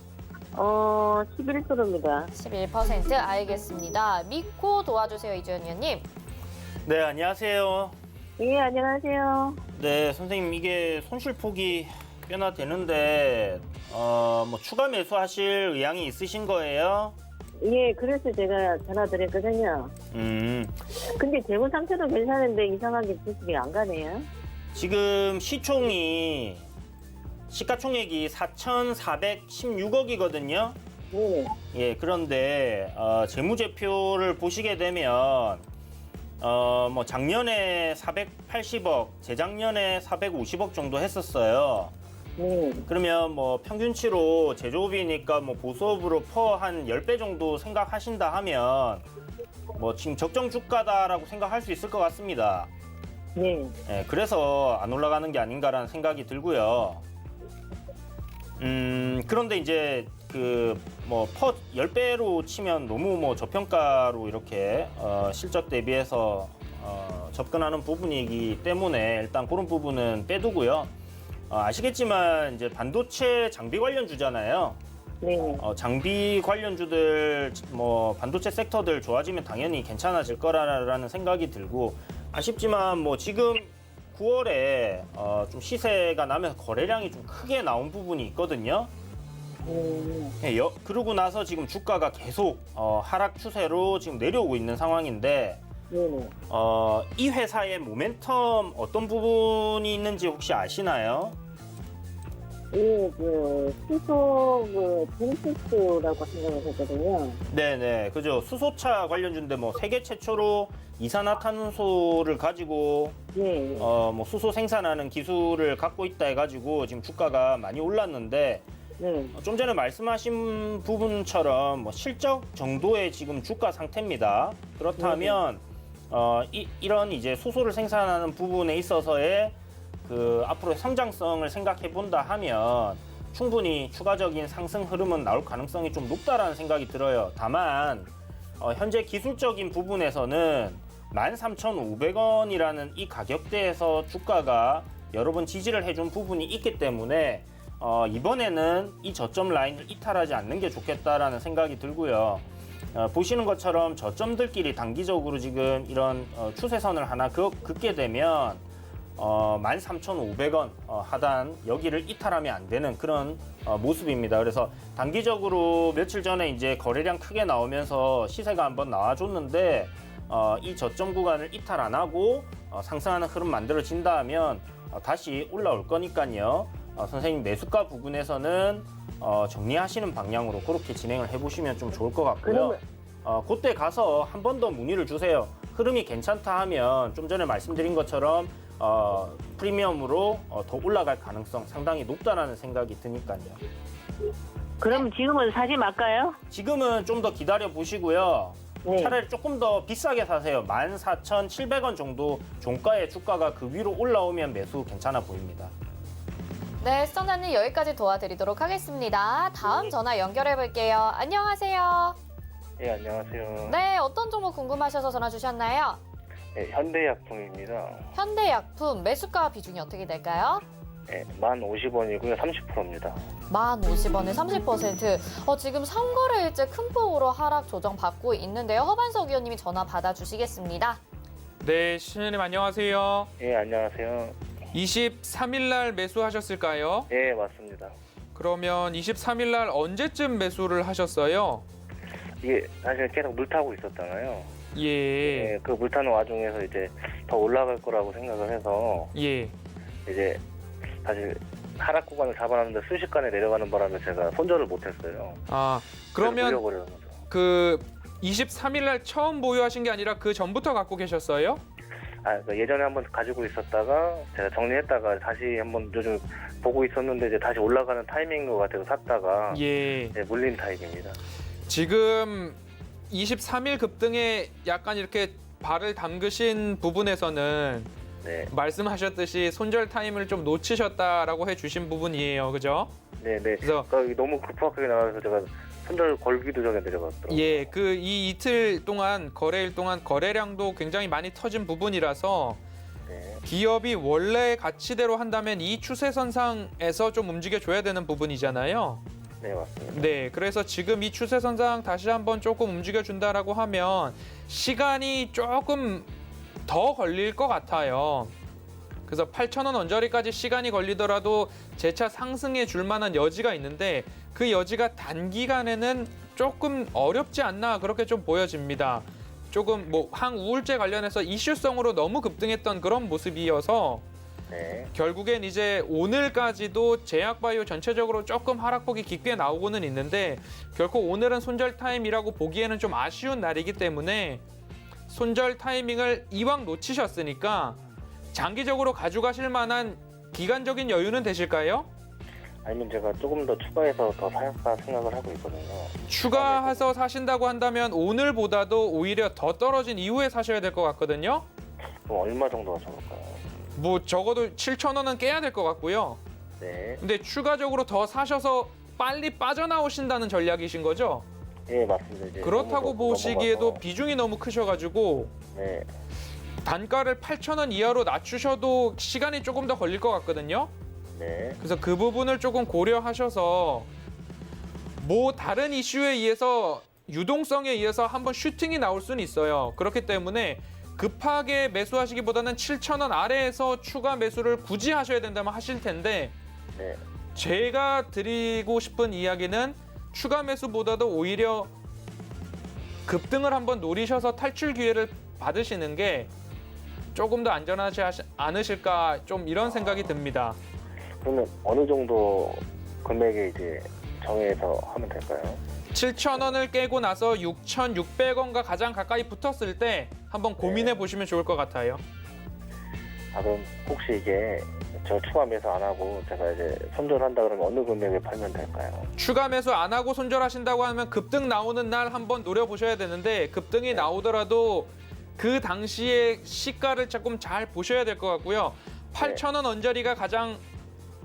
11%입니다. 11%. 알겠습니다. 미코 도와주세요, 이주연 위원님. 네, 안녕하세요. 예, 안녕하세요. 네, 선생님 이게 손실폭이 꽤나 되는데 뭐 추가 매수하실 의향이 있으신 거예요? 예, 그래서 제가 전화드렸거든요. 근데 재무 상태도 괜찮은데 이상하게 수습이 안 가네요. 지금 시가총액이 4,416억이거든요. 네. 예, 그런데 재무제표를 보시게 되면 뭐 작년에 480억, 재작년에 450억 정도 했었어요. 그러면 뭐 평균치로 제조업이니까 뭐 보수업으로 퍼 한 10배 정도 생각하신다 하면 뭐 지금 적정 주가다라고 생각할 수 있을 것 같습니다. 네. 예, 그래서 안 올라가는 게 아닌가라는 생각이 들고요. 그런데 이제 그 뭐 퍼 10배로 치면 너무 뭐 저평가로 이렇게 실적 대비해서 접근하는 부분이기 때문에 일단 그런 부분은 빼두고요. 아시겠지만 이제 반도체 장비 관련주잖아요. 네. 장비 관련주들 뭐 반도체 섹터들 좋아지면 당연히 괜찮아질 거라는 생각이 들고 아쉽지만 뭐 지금 9월에 좀 시세가 나면서 거래량이 좀 크게 나온 부분이 있거든요. 예, 그러고 나서 지금 주가가 계속 하락 추세로 지금 내려오고 있는 상황인데 이 회사의 모멘텀 어떤 부분이 있는지 혹시 아시나요? 예, 수소, 벤시스라고 생각을 했거든요. 네네, 그죠. 수소차 관련주인데 뭐 세계 최초로 이산화탄소를 가지고 네. 뭐 수소 생산하는 기술을 갖고 있다 해가지고 지금 주가가 많이 올랐는데 네. 좀 전에 말씀하신 부분처럼 뭐 실적 정도의 지금 주가 상태입니다. 그렇다면 이런 이제 수소를 생산하는 부분에 있어서의 그 앞으로의 성장성을 생각해 본다 하면 충분히 추가적인 상승 흐름은 나올 가능성이 좀 높다라는 생각이 들어요. 다만 현재 기술적인 부분에서는 13,500원이라는 이 가격대에서 주가가 여러 번 지지를 해준 부분이 있기 때문에 이번에는 이 저점 라인을 이탈하지 않는 게 좋겠다라는 생각이 들고요. 보시는 것처럼 저점들끼리 단기적으로 지금 이런 추세선을 하나 긋게 되면 13,500원 하단 여기를 이탈하면 안 되는 그런 모습입니다. 그래서 단기적으로 며칠 전에 이제 거래량 크게 나오면서 시세가 한번 나와줬는데 이 저점 구간을 이탈 안 하고 상승하는 흐름 만들어진다 면 다시 올라올 거니까요. 선생님 매수가 부분에서는 정리하시는 방향으로 그렇게 진행을 해보시면 좀 좋을 것 같고요. 그때 가서 한 번 더 문의를 주세요. 흐름이 괜찮다 하면 좀 전에 말씀드린 것처럼 프리미엄으로 더 올라갈 가능성 상당히 높다라는 생각이 드니까요. 그럼 지금은 사지 말까요? 지금은 좀 더 기다려 보시고요. 네. 차라리 조금 더 비싸게 사세요. 14,700원 정도 종가의 주가가 그 위로 올라오면 매수 괜찮아 보입니다. 네, 시청자님 여기까지 도와드리도록 하겠습니다. 다음 전화 연결해 볼게요. 안녕하세요. 네, 안녕하세요. 네, 어떤 종목 궁금하셔서 전화 주셨나요? 네, 현대약품입니다. 현대약품 매수가 비중이 어떻게 될까요? 네, 1050원이고요. 30%입니다. 1050원에 30%. 지금 선거일제 큰 폭으로 하락 조정받고 있는데요. 허반석 의원님이 전화 받아주시겠습니다. 네, 신현님 안녕하세요. 네, 안녕하세요. 23일 날 매수하셨을까요? 네, 맞습니다. 그러면 23일 날 언제쯤 매수를 하셨어요? 이게 사실 계속 물 타고 있었잖아요. 예. 네, 그 물 타는 와중에서 이제 더 올라갈 거라고 생각을 해서 예. 이제 사실 하락 구간을 잡아놨는데 순식간에 내려가는 바람에 제가 손절을 못했어요. 아, 그러면 그래서 물려버리는 거죠. 그 23일 날 처음 보유하신 게 아니라 그 전부터 갖고 계셨어요? 그러니까 예전에 한번 가지고 있었다가 제가 정리했다가 다시 한번 요즘 보고 있었는데 이제 다시 올라가는 타이밍인 것 같아서 샀다가 예. 네, 물린 타입입니다. 지금 23일 급등에 약간 이렇게 발을 담그신 부분에서는 네, 말씀하셨듯이 손절 타임을 좀 놓치셨다라고 해주신 부분이에요, 그죠? 네, 네. 그래서 그러니까 너무 급하게 나와서 제가 손절 걸기도 전에 내려갔더라고요. 예, 그 이 이틀 동안 거래일 동안 거래량도 굉장히 많이 터진 부분이라서 네, 기업이 원래 가치대로 한다면 이 추세선상에서 좀 움직여줘야 되는 부분이잖아요. 네, 맞습니다. 네, 그래서 지금 이 추세선상 다시 한번 조금 움직여준다라고 하면 시간이 조금 더 걸릴 것 같아요. 그래서 8,000원 언저리까지 시간이 걸리더라도 재차 상승해 줄 만한 여지가 있는데 그 여지가 단기간에는 조금 어렵지 않나 그렇게 좀 보여집니다. 조금 뭐 항우울제 관련해서 이슈성으로 너무 급등했던 그런 모습이어서 네, 결국엔 이제 오늘까지도 제약바이오 전체적으로 조금 하락폭이 깊게 나오고는 있는데 결코 오늘은 손절 타임이라고 보기에는 좀 아쉬운 날이기 때문에 손절 타이밍을 이왕 놓치셨으니까 장기적으로 가져가실 만한 기간적인 여유는 되실까요? 아니면 제가 조금 더 추가해서 더 살까 생각을 하고 있거든요. 추가해서 사신다고 한다면 오늘보다도 오히려 더 떨어진 이후에 사셔야 될 것 같거든요. 그럼 얼마 정도가 좋을까요? 뭐 적어도 7,000원은 깨야 될 것 같고요. 네, 근데 추가적으로 더 사셔서 빨리 빠져나오신다는 전략이신 거죠? 예, 맞습니다. 이제 그렇다고 넘어가서- 보시기에도 넘어가서. 비중이 너무 크셔가지고 네, 단가를 8,000원 이하로 낮추셔도 시간이 조금 더 걸릴 것 같거든요. 네, 그래서 그 부분을 조금 고려하셔서 뭐 다른 이슈에 의해서 유동성에 의해서 한번 슈팅이 나올 수는 있어요. 그렇기 때문에 급하게 매수하시기보다는 7,000원 아래에서 추가 매수를 굳이 하셔야 된다면 하실 텐데 네, 제가 드리고 싶은 이야기는 추가 매수보다도 오히려 급등을 한번 노리셔서 탈출 기회를 받으시는 게 조금 더 안전하지 않으실까 좀 이런 생각이 듭니다. 그러면 어느 정도 금액에 이제 정해서 하면 될까요? 7,000원을 깨고 나서 6,600원과 가장 가까이 붙었을 때 한번 고민해 보시면 좋을 것 같아요. 그럼 혹시 이게 저 추가 매수 안 하고 제가 이제 손절한다 그러면 어느 금액에 팔면 될까요? 추가 매수 안 하고 손절하신다고 하면 급등 나오는 날 한번 노려보셔야 되는데 급등이 나오더라도 그 당시의 시가를 조금 잘 보셔야 될 것 같고요. 8,000원 언저리가 가장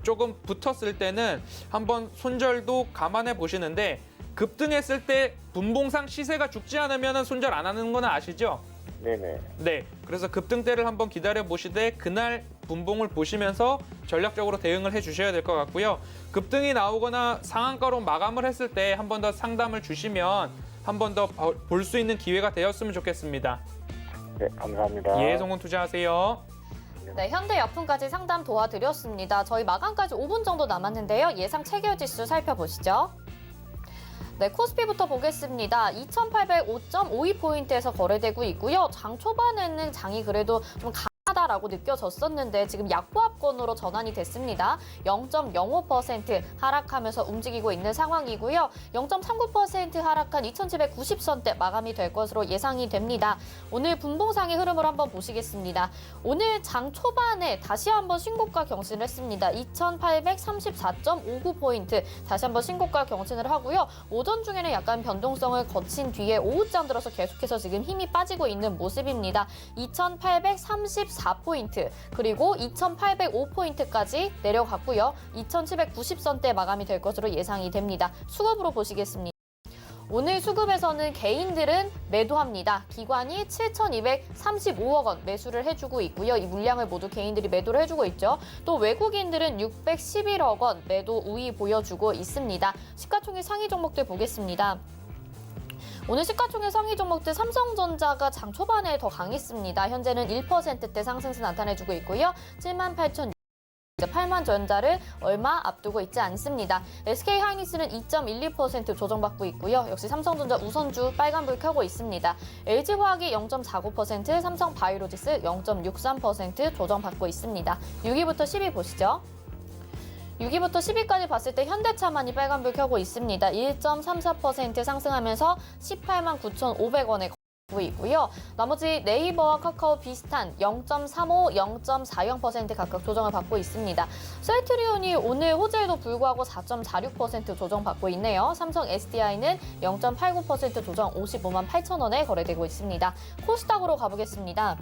조금 붙었을 때는 한번 손절도 감안해 보시는데 급등했을 때 분봉상 시세가 죽지 않으면 손절 안 하는 건 아시죠? 네네. 네, 그래서 급등 때를 한번 기다려 보시되 그날 분봉을 보시면서 전략적으로 대응을 해주셔야 될 것 같고요. 급등이 나오거나 상한가로 마감을 했을 때 한 번 더 상담을 주시면 한 번 더 볼 수 있는 기회가 되었으면 좋겠습니다. 네, 감사합니다. 예, 성공 투자하세요. 네, 현대약품까지 상담 도와드렸습니다. 저희 마감까지 5분 정도 남았는데요. 예상 체결지수 살펴보시죠. 네, 코스피부터 보겠습니다. 2,805.52포인트에서 거래되고 있고요. 장 초반에는 장이 그래도 좀 하다라고 느껴졌었는데 지금 약보합권으로 전환이 됐습니다. 0.05% 하락하면서 움직이고 있는 상황이고요. 0.39% 하락한 2,790선대 마감이 될 것으로 예상이 됩니다. 오늘 분봉상의 흐름을 한번 보시겠습니다. 오늘 장 초반에 다시 한번 신고가 경신을 했습니다. 2,834.59포인트 다시 한번 신고가 경신을 하고요. 오전 중에는 약간 변동성을 거친 뒤에 오후장 들어서 계속해서 지금 힘이 빠지고 있는 모습입니다. 2,834포인트 그리고 2,805포인트까지 내려갔고요. 2,790선대 마감이 될 것으로 예상이 됩니다. 수급으로 보시겠습니다. 오늘 수급에서는 개인들은 매도합니다. 기관이 7,235억 원 매수를 해주고 있고요. 이 물량을 모두 개인들이 매도를 해주고 있죠. 또 외국인들은 611억 원 매도 우위 보여주고 있습니다. 시가총액 상위 종목들 보겠습니다. 오늘 시가총액 상위 종목들 삼성전자가 장 초반에 더 강했습니다. 현재는 1%대 상승세 나타내주고 있고요. 78,000 8만전자를 얼마 앞두고 있지 않습니다. SK하이닉스는 2.12% 조정받고 있고요. 역시 삼성전자 우선주 빨간불 켜고 있습니다. LG화학이 0.49%, 삼성바이오로직스 0.63% 조정받고 있습니다. 6위부터 10위 보시죠. 6위부터 10위까지 봤을 때 현대차만이 빨간불 켜고 있습니다. 1.34% 상승하면서 18만 9,500원에 있고요. 나머지 네이버와 카카오 비슷한 0.35, 0.40% 각각 조정을 받고 있습니다. 셀트리온이 오늘 호재에도 불구하고 4.46% 조정받고 있네요. 삼성 SDI는 0.89% 조정 55만 8천원에 거래되고 있습니다. 코스닥으로 가보겠습니다.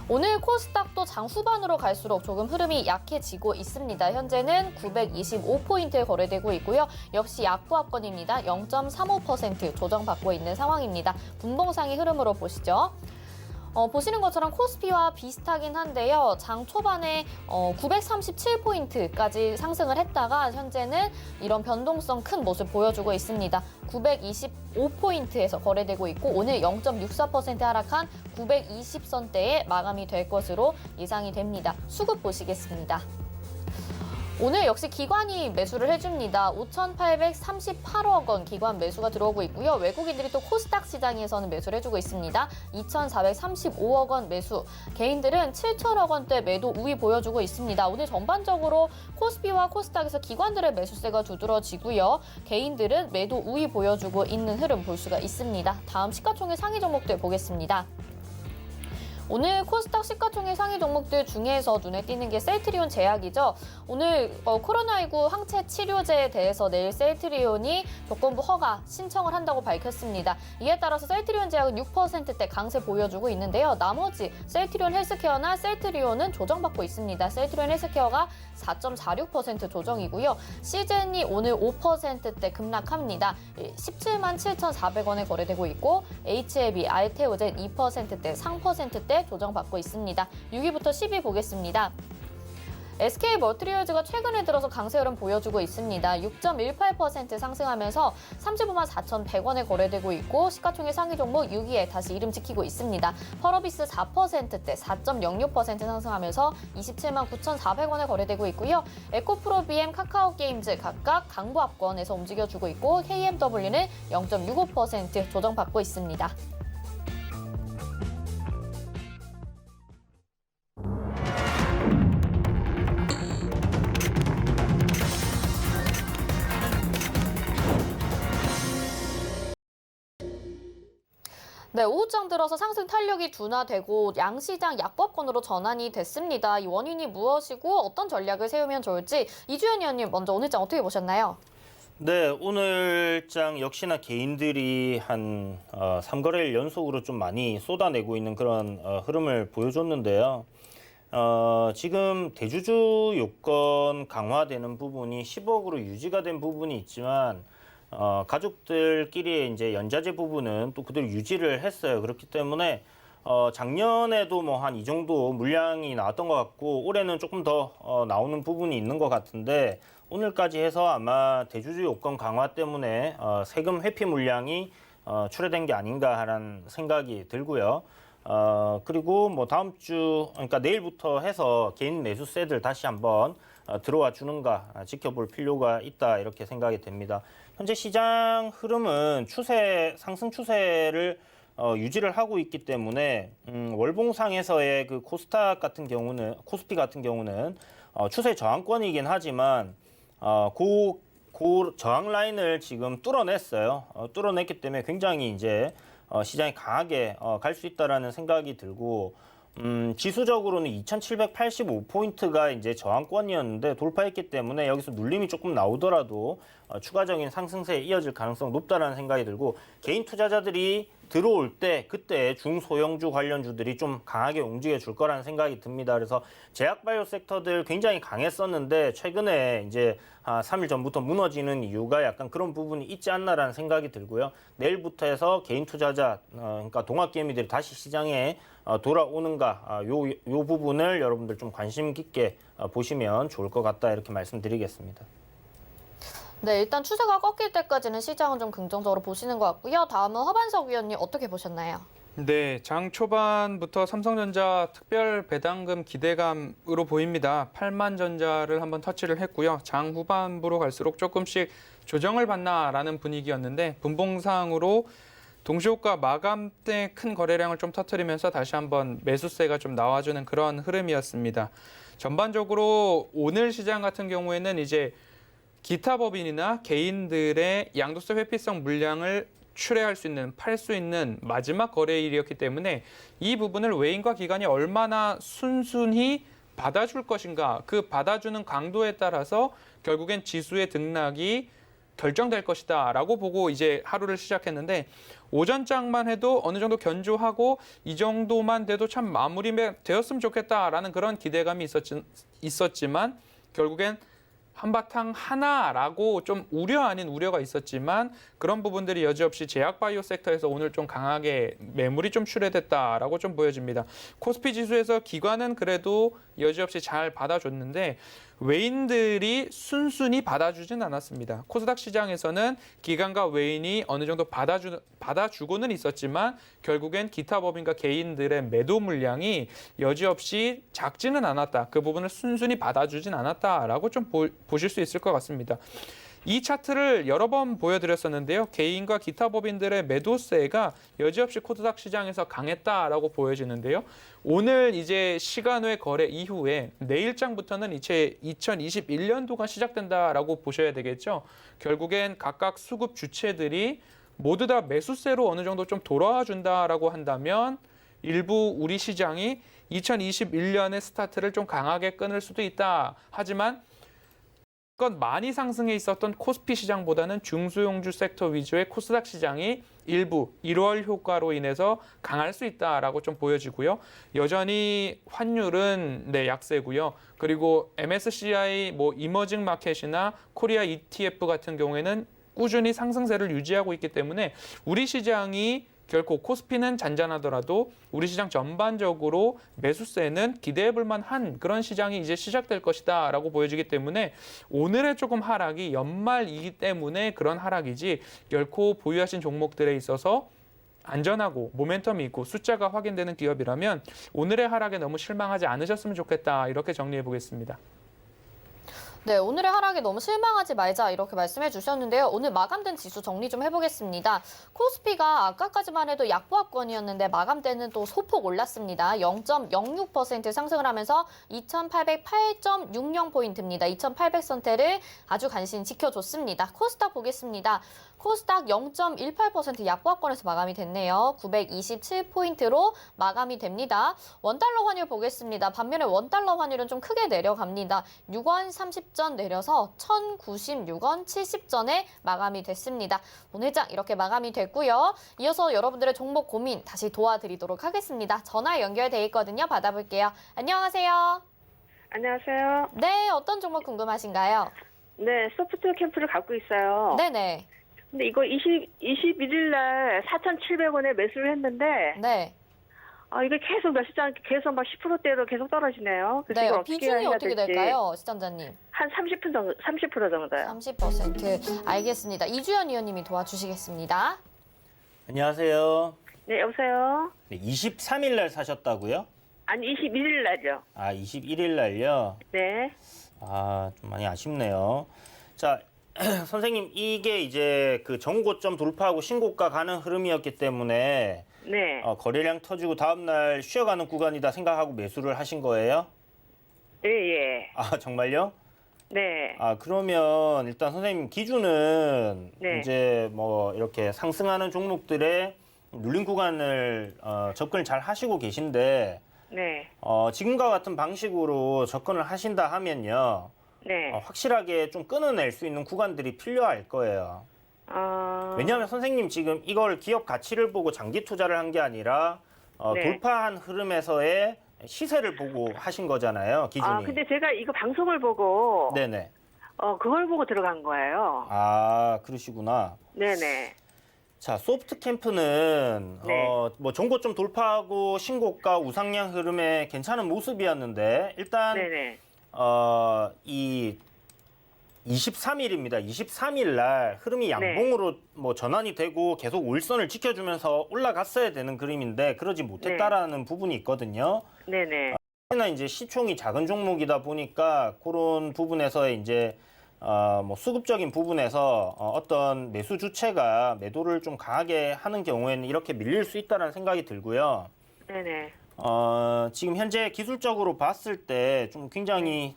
오늘 코스닥도 장 후반으로 갈수록 조금 흐름이 약해지고 있습니다. 현재는 925포인트에 거래되고 있고요. 역시 약보합권입니다. 0.35% 조정받고 있는 상황입니다. 분봉상의 흐름으로 보시죠. 보시는 것처럼 코스피와 비슷하긴 한데요. 장 초반에 937포인트까지 상승을 했다가 현재는 이런 변동성 큰 모습 보여주고 있습니다. 925포인트에서 거래되고 있고 오늘 0.64% 하락한 920선대에 마감이 될 것으로 예상이 됩니다. 수급 보시겠습니다. 오늘 역시 기관이 매수를 해줍니다. 5,838억 원 기관 매수가 들어오고 있고요. 외국인들이 또 코스닥 시장에서는 매수를 해주고 있습니다. 2,435억 원 매수, 개인들은 7천억 원대 매도 우위 보여주고 있습니다. 오늘 전반적으로 코스피와 코스닥에서 기관들의 매수세가 두드러지고요. 개인들은 매도 우위 보여주고 있는 흐름 볼 수가 있습니다. 다음 시가총액 상위 종목들 보겠습니다. 오늘 코스닥 시가총액 상위 종목들 중에서 눈에 띄는 게 셀트리온 제약이죠. 오늘 코로나19 항체 치료제에 대해서 내일 셀트리온이 조건부 허가 신청을 한다고 밝혔습니다. 이에 따라서 셀트리온 제약은 6%대 강세 보여주고 있는데요. 나머지 셀트리온 헬스케어나 셀트리온은 조정받고 있습니다. 셀트리온 헬스케어가 4.46% 조정이고요. 시젠이 오늘 5%대 급락합니다. 17만 7,400원에 거래되고 있고 HLB, 알테오젠 2%대, 상%대 조정받고 있습니다. 6위부터 10위 보겠습니다. SK 머트리얼즈가 최근에 들어서 강세 흐름 보여주고 있습니다. 6.18% 상승하면서 35만 4,100원에 거래되고 있고 시가총액 상위 종목 6위에 다시 이름 지키고 있습니다. 펄어비스 4%대 4.06% 상승하면서 27만 9,400원에 거래되고 있고요. 에코프로 BM, 카카오게임즈 각각 강보합권에서 움직여주고 있고 KMW는 0.65% 조정받고 있습니다. 네, 오후장 들어서 상승 탄력이 둔화되고 양시장 약보합권으로 전환이 됐습니다. 이 원인이 무엇이고 어떤 전략을 세우면 좋을지 이주연 의원님 먼저 오늘 장 어떻게 보셨나요? 네, 오늘 장 역시나 개인들이 한 3거래일 연속으로 좀 많이 쏟아내고 있는 그런 흐름을 보여줬는데요. 지금 대주주 요건 강화되는 부분이 10억으로 유지가 된 부분이 있지만 가족들끼리의 이제 연자재 부분은 또 그대로 유지를 했어요. 그렇기 때문에 작년에도 뭐 한 이 정도 물량이 나왔던 것 같고 올해는 조금 더 나오는 부분이 있는 것 같은데 오늘까지 해서 아마 대주주 요건 강화 때문에 세금 회피 물량이 출회된 게 아닌가 하는 생각이 들고요. 그리고 뭐 다음 주 그러니까 내일부터 해서 개인 매수세들 다시 한번 들어와 주는가 지켜볼 필요가 있다 이렇게 생각이 됩니다. 현재 시장 흐름은 상승 추세를 유지를 하고 있기 때문에 월봉상에서의 그 코스피 같은 경우는 추세 저항권이긴 하지만 그 저항 라인을 지금 뚫어냈어요. 뚫어냈기 때문에 굉장히 이제 시장이 강하게 갈 수 있다라는 생각이 들고 지수적으로는 2,785포인트가 이제 저항권이었는데 돌파했기 때문에 여기서 눌림이 조금 나오더라도 추가적인 상승세에 이어질 가능성 높다라는 생각이 들고 개인 투자자들이 들어올 때 그때 중소형주 관련주들이 좀 강하게 움직여 줄 거라는 생각이 듭니다. 그래서 제약바이오 섹터들 굉장히 강했었는데 최근에 이제 3일 전부터 무너지는 이유가 약간 그런 부분이 있지 않나라는 생각이 들고요. 내일부터 해서 개인 투자자 그러니까 동학개미들이 다시 시장에 돌아오는가 요 부분을 여러분들 좀 관심 깊게 보시면 좋을 것 같다 이렇게 말씀드리겠습니다. 네, 일단 추세가 꺾일 때까지는 시장은 좀 긍정적으로 보시는 것 같고요. 다음은 허반석 위원님 어떻게 보셨나요? 네, 장 초반부터 삼성전자 특별 배당금 기대감으로 보입니다. 8만 전자를 한번 터치를 했고요. 장 후반부로 갈수록 조금씩 조정을 받나라는 분위기였는데 분봉상으로 동시호가 마감 때 큰 거래량을 좀 터뜨리면서 다시 한번 매수세가 좀 나와주는 그런 흐름이었습니다. 전반적으로 오늘 시장 같은 경우에는 이제 기타 법인이나 개인들의 양도세 회피성 물량을 출회할 수 있는, 팔 수 있는 마지막 거래일이었기 때문에 이 부분을 외인과 기관이 얼마나 순순히 받아줄 것인가, 그 받아주는 강도에 따라서 결국엔 지수의 등락이 결정될 것이다라고 보고 이제 하루를 시작했는데 오전장만 해도 어느 정도 견조하고 이 정도만 돼도 참 마무리되었으면 좋겠다라는 그런 기대감이 있었지만 결국엔 한바탕 하나라고 좀 우려 아닌 우려가 있었지만 그런 부분들이 여지없이 제약바이오 섹터에서 오늘 좀 강하게 매물이 좀 출회됐다라고 좀 보여집니다. 코스피 지수에서 기관은 그래도 여지없이 잘 받아줬는데 외인들이 순순히 받아주진 않았습니다. 코스닥 시장에서는 기관과 외인이 어느 정도 받아주고는 있었지만 결국엔 기타 법인과 개인들의 매도 물량이 여지없이 작지는 않았다. 그 부분을 순순히 받아주진 않았다라고 좀 보실 수 있을 것 같습니다. 이 차트를 여러 번 보여드렸었는데요. 개인과 기타 법인들의 매도세가 여지없이 코스닥 시장에서 강했다라고 보여지는데요. 오늘 이제 시간외 거래 이후에 내일장부터는 이제 2021년도가 시작된다라고 보셔야 되겠죠. 결국엔 각각 수급 주체들이 모두 다 매수세로 어느 정도 좀 돌아와 준다라고 한다면 일부 우리 시장이 2021년의 스타트를 좀 강하게 끊을 수도 있다. 하지만 그건 많이 상승해 있었던 코스피 시장보다는 중소형주 섹터 위주의 코스닥 시장이 일부 1월 효과로 인해서 강할 수 있다라고 좀 보여지고요. 여전히 환율은 약세고요. 그리고 MSCI 이머징 마켓이나 코리아 ETF 같은 경우에는 꾸준히 상승세를 유지하고 있기 때문에 우리 시장이 결코 코스피는 잔잔하더라도 우리 시장 전반적으로 매수세는 기대해볼 만한 그런 시장이 이제 시작될 것이다라고 보여지기 때문에 오늘의 조금 하락이 연말이기 때문에 그런 하락이지 결코 보유하신 종목들에 있어서 안전하고 모멘텀이 있고 숫자가 확인되는 기업이라면 오늘의 하락에 너무 실망하지 않으셨으면 좋겠다 이렇게 정리해 보겠습니다. 네, 오늘의 하락에 너무 실망하지 말자 이렇게 말씀해 주셨는데요. 오늘 마감된 지수 정리 좀 해보겠습니다. 코스피가 아까까지만 해도 약보합권이었는데 마감 때는 또 소폭 올랐습니다. 0.06% 상승을 하면서 2808.60포인트입니다. 2800선대를 아주 간신히 지켜줬습니다. 코스닥 보겠습니다. 코스닥 0.18% 약보합권에서 마감이 됐네요. 927포인트로 마감이 됩니다. 원달러 환율 보겠습니다. 반면에 원달러 환율은 좀 크게 내려갑니다. 6원 30전 내려서 1096원 70전에 마감이 됐습니다. 오늘장 이렇게 마감이 됐고요. 이어서 여러분들의 종목 고민 다시 도와드리도록 하겠습니다. 전화 연결돼 있거든요. 받아볼게요. 안녕하세요. 안녕하세요. 네, 어떤 종목 궁금하신가요? 네, 소프트 캠프를 갖고 있어요. 네네. 근데 이거 21일 날 4,700원에 매수를 했는데 네. 이게 계속 몇 시장 계속 막 10%대로 계속 떨어지네요. 그래서 네, 이걸 어떻게 비중이 해야 어떻게 될지. 될까요, 시청자님? 한 30% 정도요. 30%. 알겠습니다. 이주연 의원님이 도와주시겠습니다. 안녕하세요. 네, 여보세요? 네, 23일 날 사셨다고요? 아니, 21일 날요. 아, 21일 날요? 네. 아, 좀 많이 아쉽네요. 자, 선생님, 이게 이제 그 전고점 돌파하고 신고가 가는 흐름이었기 때문에 네. 거래량 터지고 다음날 쉬어가는 구간이다 생각하고 매수를 하신 거예요? 예, 예. 아, 정말요? 네. 아, 그러면 일단 선생님 기준은 네. 이제 이렇게 상승하는 종목들의 눌린 구간을 접근을 잘 하시고 계신데 네. 지금과 같은 방식으로 접근을 하신다 하면요. 네. 확실하게 좀 끊어낼 수 있는 구간들이 필요할 거예요. 왜냐하면 선생님 지금 이걸 기업 가치를 보고 장기 투자를 한 게 아니라 네. 돌파한 흐름에서의 시세를 보고 하신 거잖아요, 기준이. 근데 제가 이거 방송을 보고 네네. 그걸 보고 들어간 거예요. 아, 그러시구나. 네네. 자, 소프트 캠프는 네. 전고점 돌파하고 신고가 우상향 흐름에 괜찮은 모습이었는데 일단 네네. 이 23일입니다. 23일 날 흐름이 양봉으로 전환이 되고 계속 올선을 지켜주면서 올라갔어야 되는 그림인데 그러지 못했다라는 부분이 있거든요. 네네. 특히나 이제 시총이 작은 종목이다 보니까 그런 부분에서의 이제 뭐 수급적인 부분에서 어떤 매수 주체가 매도를 좀 강하게 하는 경우에는 이렇게 밀릴 수 있다는 생각이 들고요. 네네. 지금 현재 기술적으로 봤을 때 좀 굉장히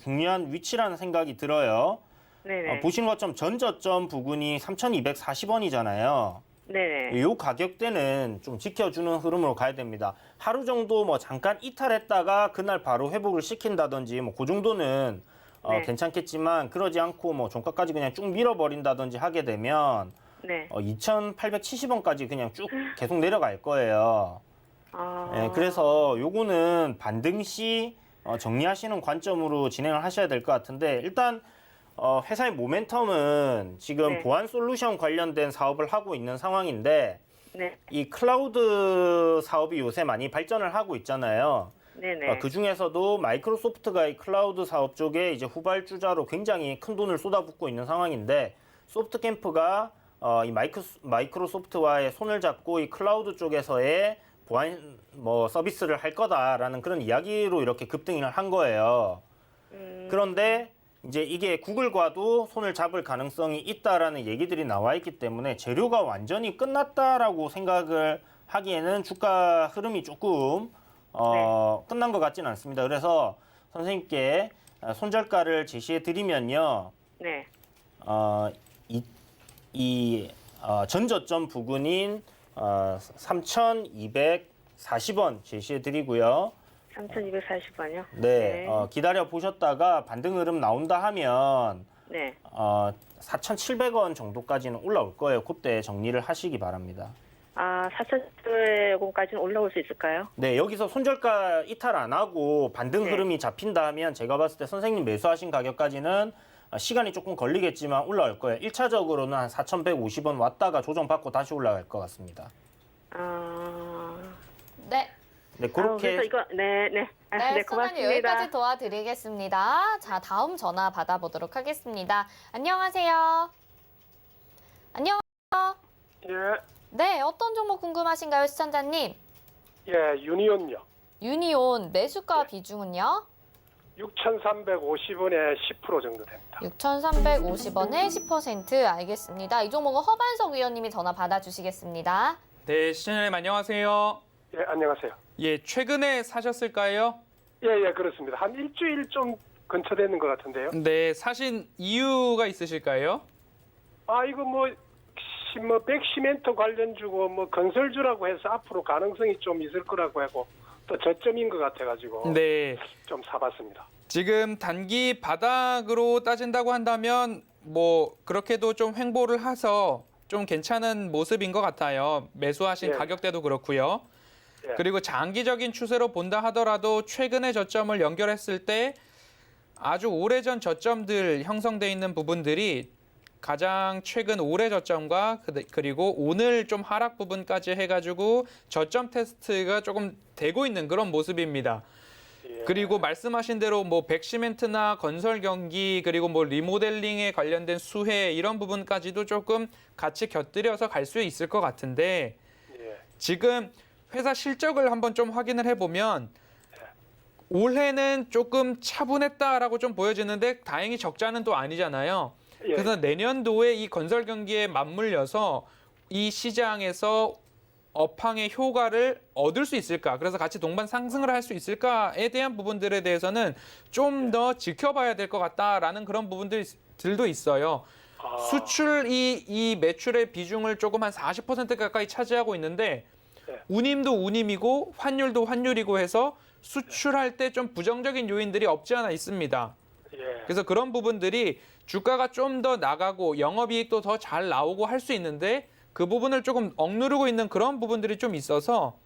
중요한 위치라는 생각이 들어요. 네네. 보시는 것처럼 전저점 부근이 3,240원이잖아요. 네네. 이 가격대는 좀 지켜주는 흐름으로 가야 됩니다. 하루 정도 뭐 잠깐 이탈했다가 그날 바로 회복을 시킨다든지 뭐 그 정도는 네. 괜찮겠지만 그러지 않고 뭐 종가까지 그냥 쭉 밀어버린다든지 하게 되면 네. 2,870원까지 그냥 쭉 계속 내려갈 거예요. 네, 그래서 요거는 반등 시 정리하시는 관점으로 진행을 하셔야 될 것 같은데 일단 회사의 모멘텀은 지금 네. 보안 솔루션 관련된 사업을 하고 있는 상황인데 네. 이 클라우드 사업이 요새 많이 발전을 하고 있잖아요. 네네. 그 중에서도 마이크로소프트가 이 클라우드 사업 쪽에 이제 후발주자로 굉장히 큰 돈을 쏟아붓고 있는 상황인데 소프트캠프가 이 마이크로소프트와의 손을 잡고 이 클라우드 쪽에서의 보안 뭐 서비스를 할 거다라는 그런 이야기로 이렇게 급등을 한 거예요. 그런데 이제 이게 구글과도 손을 잡을 가능성이 있다라는 얘기들이 나와 있기 때문에 재료가 완전히 끝났다라고 생각을 하기에는 주가 흐름이 조금 끝난 것 같지는 않습니다. 그래서 선생님께 손절가를 제시해 드리면요. 네. 전저점 부근인 3,240원 제시해 드리고요. 3,240원이요? 네, 기다려 보셨다가 반등 흐름 나온다 하면 네. 4,700원 정도까지는 올라올 거예요. 그때 정리를 하시기 바랍니다. 4,700원까지는 올라올 수 있을까요? 네, 여기서 손절가 이탈 안 하고 반등 흐름이 잡힌다 하면 제가 봤을 때 선생님 매수하신 가격까지는 시간이 조금 걸리겠지만 올라올 거예요. 1차적으로는 한 4,150원 왔다가 조정받고 다시 올라갈 것 같습니다. 네. 네, 그렇게 그래서 이거 네. 네, 수강님 고맙습니다. 여기까지 도와드리겠습니다. 자, 다음 전화 받아보도록 하겠습니다. 안녕하세요. 안녕하세요. 예, 네, 어떤 종목 궁금하신가요, 시청자님? 예, 유니온요. 유니온 매수가 비중은요? 6,350원에 10% 정도 됩니다. 6,350원에 10% 알겠습니다. 이 종목은 허반석 위원님이 전화 받아주시겠습니다. 네, 시청자님 안녕하세요. 예, 안녕하세요. 예, 최근에 사셨을까요? 예, 그렇습니다. 한 일주일 좀 근처 되는 것 같은데요. 네, 사신 이유가 있으실까요? 이거 백시멘트 관련주고 건설주라고 해서 앞으로 가능성이 좀 있을 거라고 하고 또 저점인 것 같아가지고 네. 좀 사봤습니다. 지금 단기 바닥으로 따진다고 한다면 뭐 그렇게도 좀 횡보를 해서 좀 괜찮은 모습인 것 같아요. 매수하신 예. 가격대도 그렇고요. 예. 그리고 장기적인 추세로 본다 하더라도 최근의 저점을 연결했을 때 아주 오래전 저점들 형성돼 있는 부분들이 가장 최근 올해 저점과 그리고 오늘 좀 하락 부분까지 해가지고 저점 테스트가 조금 되고 있는 그런 모습입니다. 예. 그리고 말씀하신 대로 뭐 백시멘트나 건설 경기 그리고 뭐 리모델링에 관련된 수혜 이런 부분까지도 조금 같이 곁들여서 갈 수 있을 것 같은데 예. 지금 회사 실적을 한번 좀 확인을 해보면 올해는 조금 차분했다라고 좀 보여지는데 다행히 적자는 또 아니잖아요. 예. 그래서 내년도에 이 건설 경기에 맞물려서 이 시장에서 업황의 효과를 얻을 수 있을까? 그래서 같이 동반 상승을 할 수 있을까에 대한 부분들에 대해서는 좀 더 지켜봐야 될 것 같다라는 그런 부분들도 있어요. 수출이 이 매출의 비중을 조금 한 40% 가까이 차지하고 있는데 운임도 운임이고 환율도 환율이고 해서 수출할 때 좀 부정적인 요인들이 없지 않아 있습니다. 그래서 그런 부분들이 주가가 좀 더 나가고 영업이익도 더 잘 나오고 할 수 있는데 그 부분을 조금 억누르고 있는 그런 부분들이 좀 있어서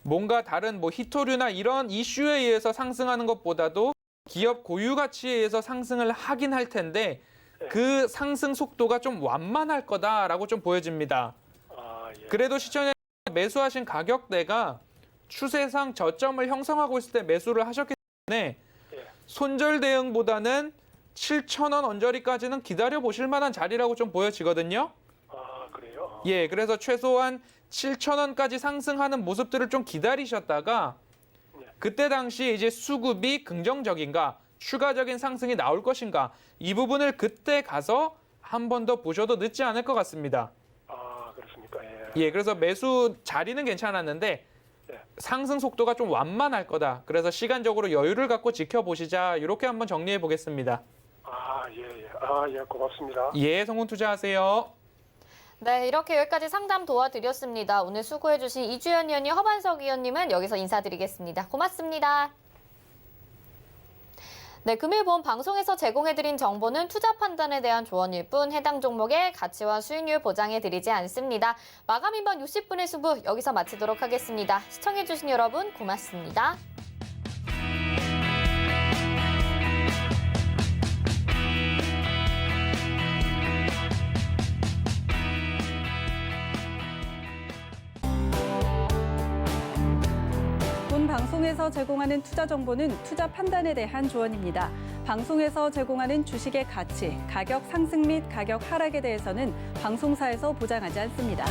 뭔가 다른 뭐 히토류나 이런 이슈에 의해서 상승하는 것보다도 기업 고유 가치에 의해서 상승을 하긴 할 텐데 그 상승 속도가 좀 완만할 거다라고 좀 보여집니다. 그래도 시청자 매수하신 가격대가 추세상 저점을 형성하고 있을 때 매수를 하셨기 때문에 손절 대응보다는 7,000원 언저리까지는 기다려 보실 만한 자리라고 좀 보여지거든요. 그래요? 예, 그래서 최소한 7,000원까지 상승하는 모습들을 좀 기다리셨다가 그때 당시 이제 수급이 긍정적인가 추가적인 상승이 나올 것인가? 이 부분을 그때 가서 한 번 더 보셔도 늦지 않을 것 같습니다. 아, 그렇습니까? 예. 예, 그래서 매수 자리는 괜찮았는데 네. 상승 속도가 좀 완만할 거다. 그래서 시간적으로 여유를 갖고 지켜보시자. 이렇게 한번 정리해 보겠습니다. 아, 예, 예. 아, 예, 고맙습니다. 예, 성훈 투자하세요. 네, 이렇게 여기까지 상담 도와드렸습니다. 오늘 수고해주신 이주연 의원님, 허반석 의원님은 여기서 인사드리겠습니다. 고맙습니다. 네, 금일본 방송에서 제공해드린 정보는 투자 판단에 대한 조언일 뿐 해당 종목의 가치와 수익률 보장해드리지 않습니다. 마감 인방 60분의 승부 여기서 마치도록 하겠습니다. 시청해주신 여러분 고맙습니다. 본 방송에서 제공하는 투자 정보는 투자 판단에 대한 조언입니다. 방송에서 제공하는 주식의 가치, 가격 상승 및 가격 하락에 대해서는 방송사에서 보장하지 않습니다.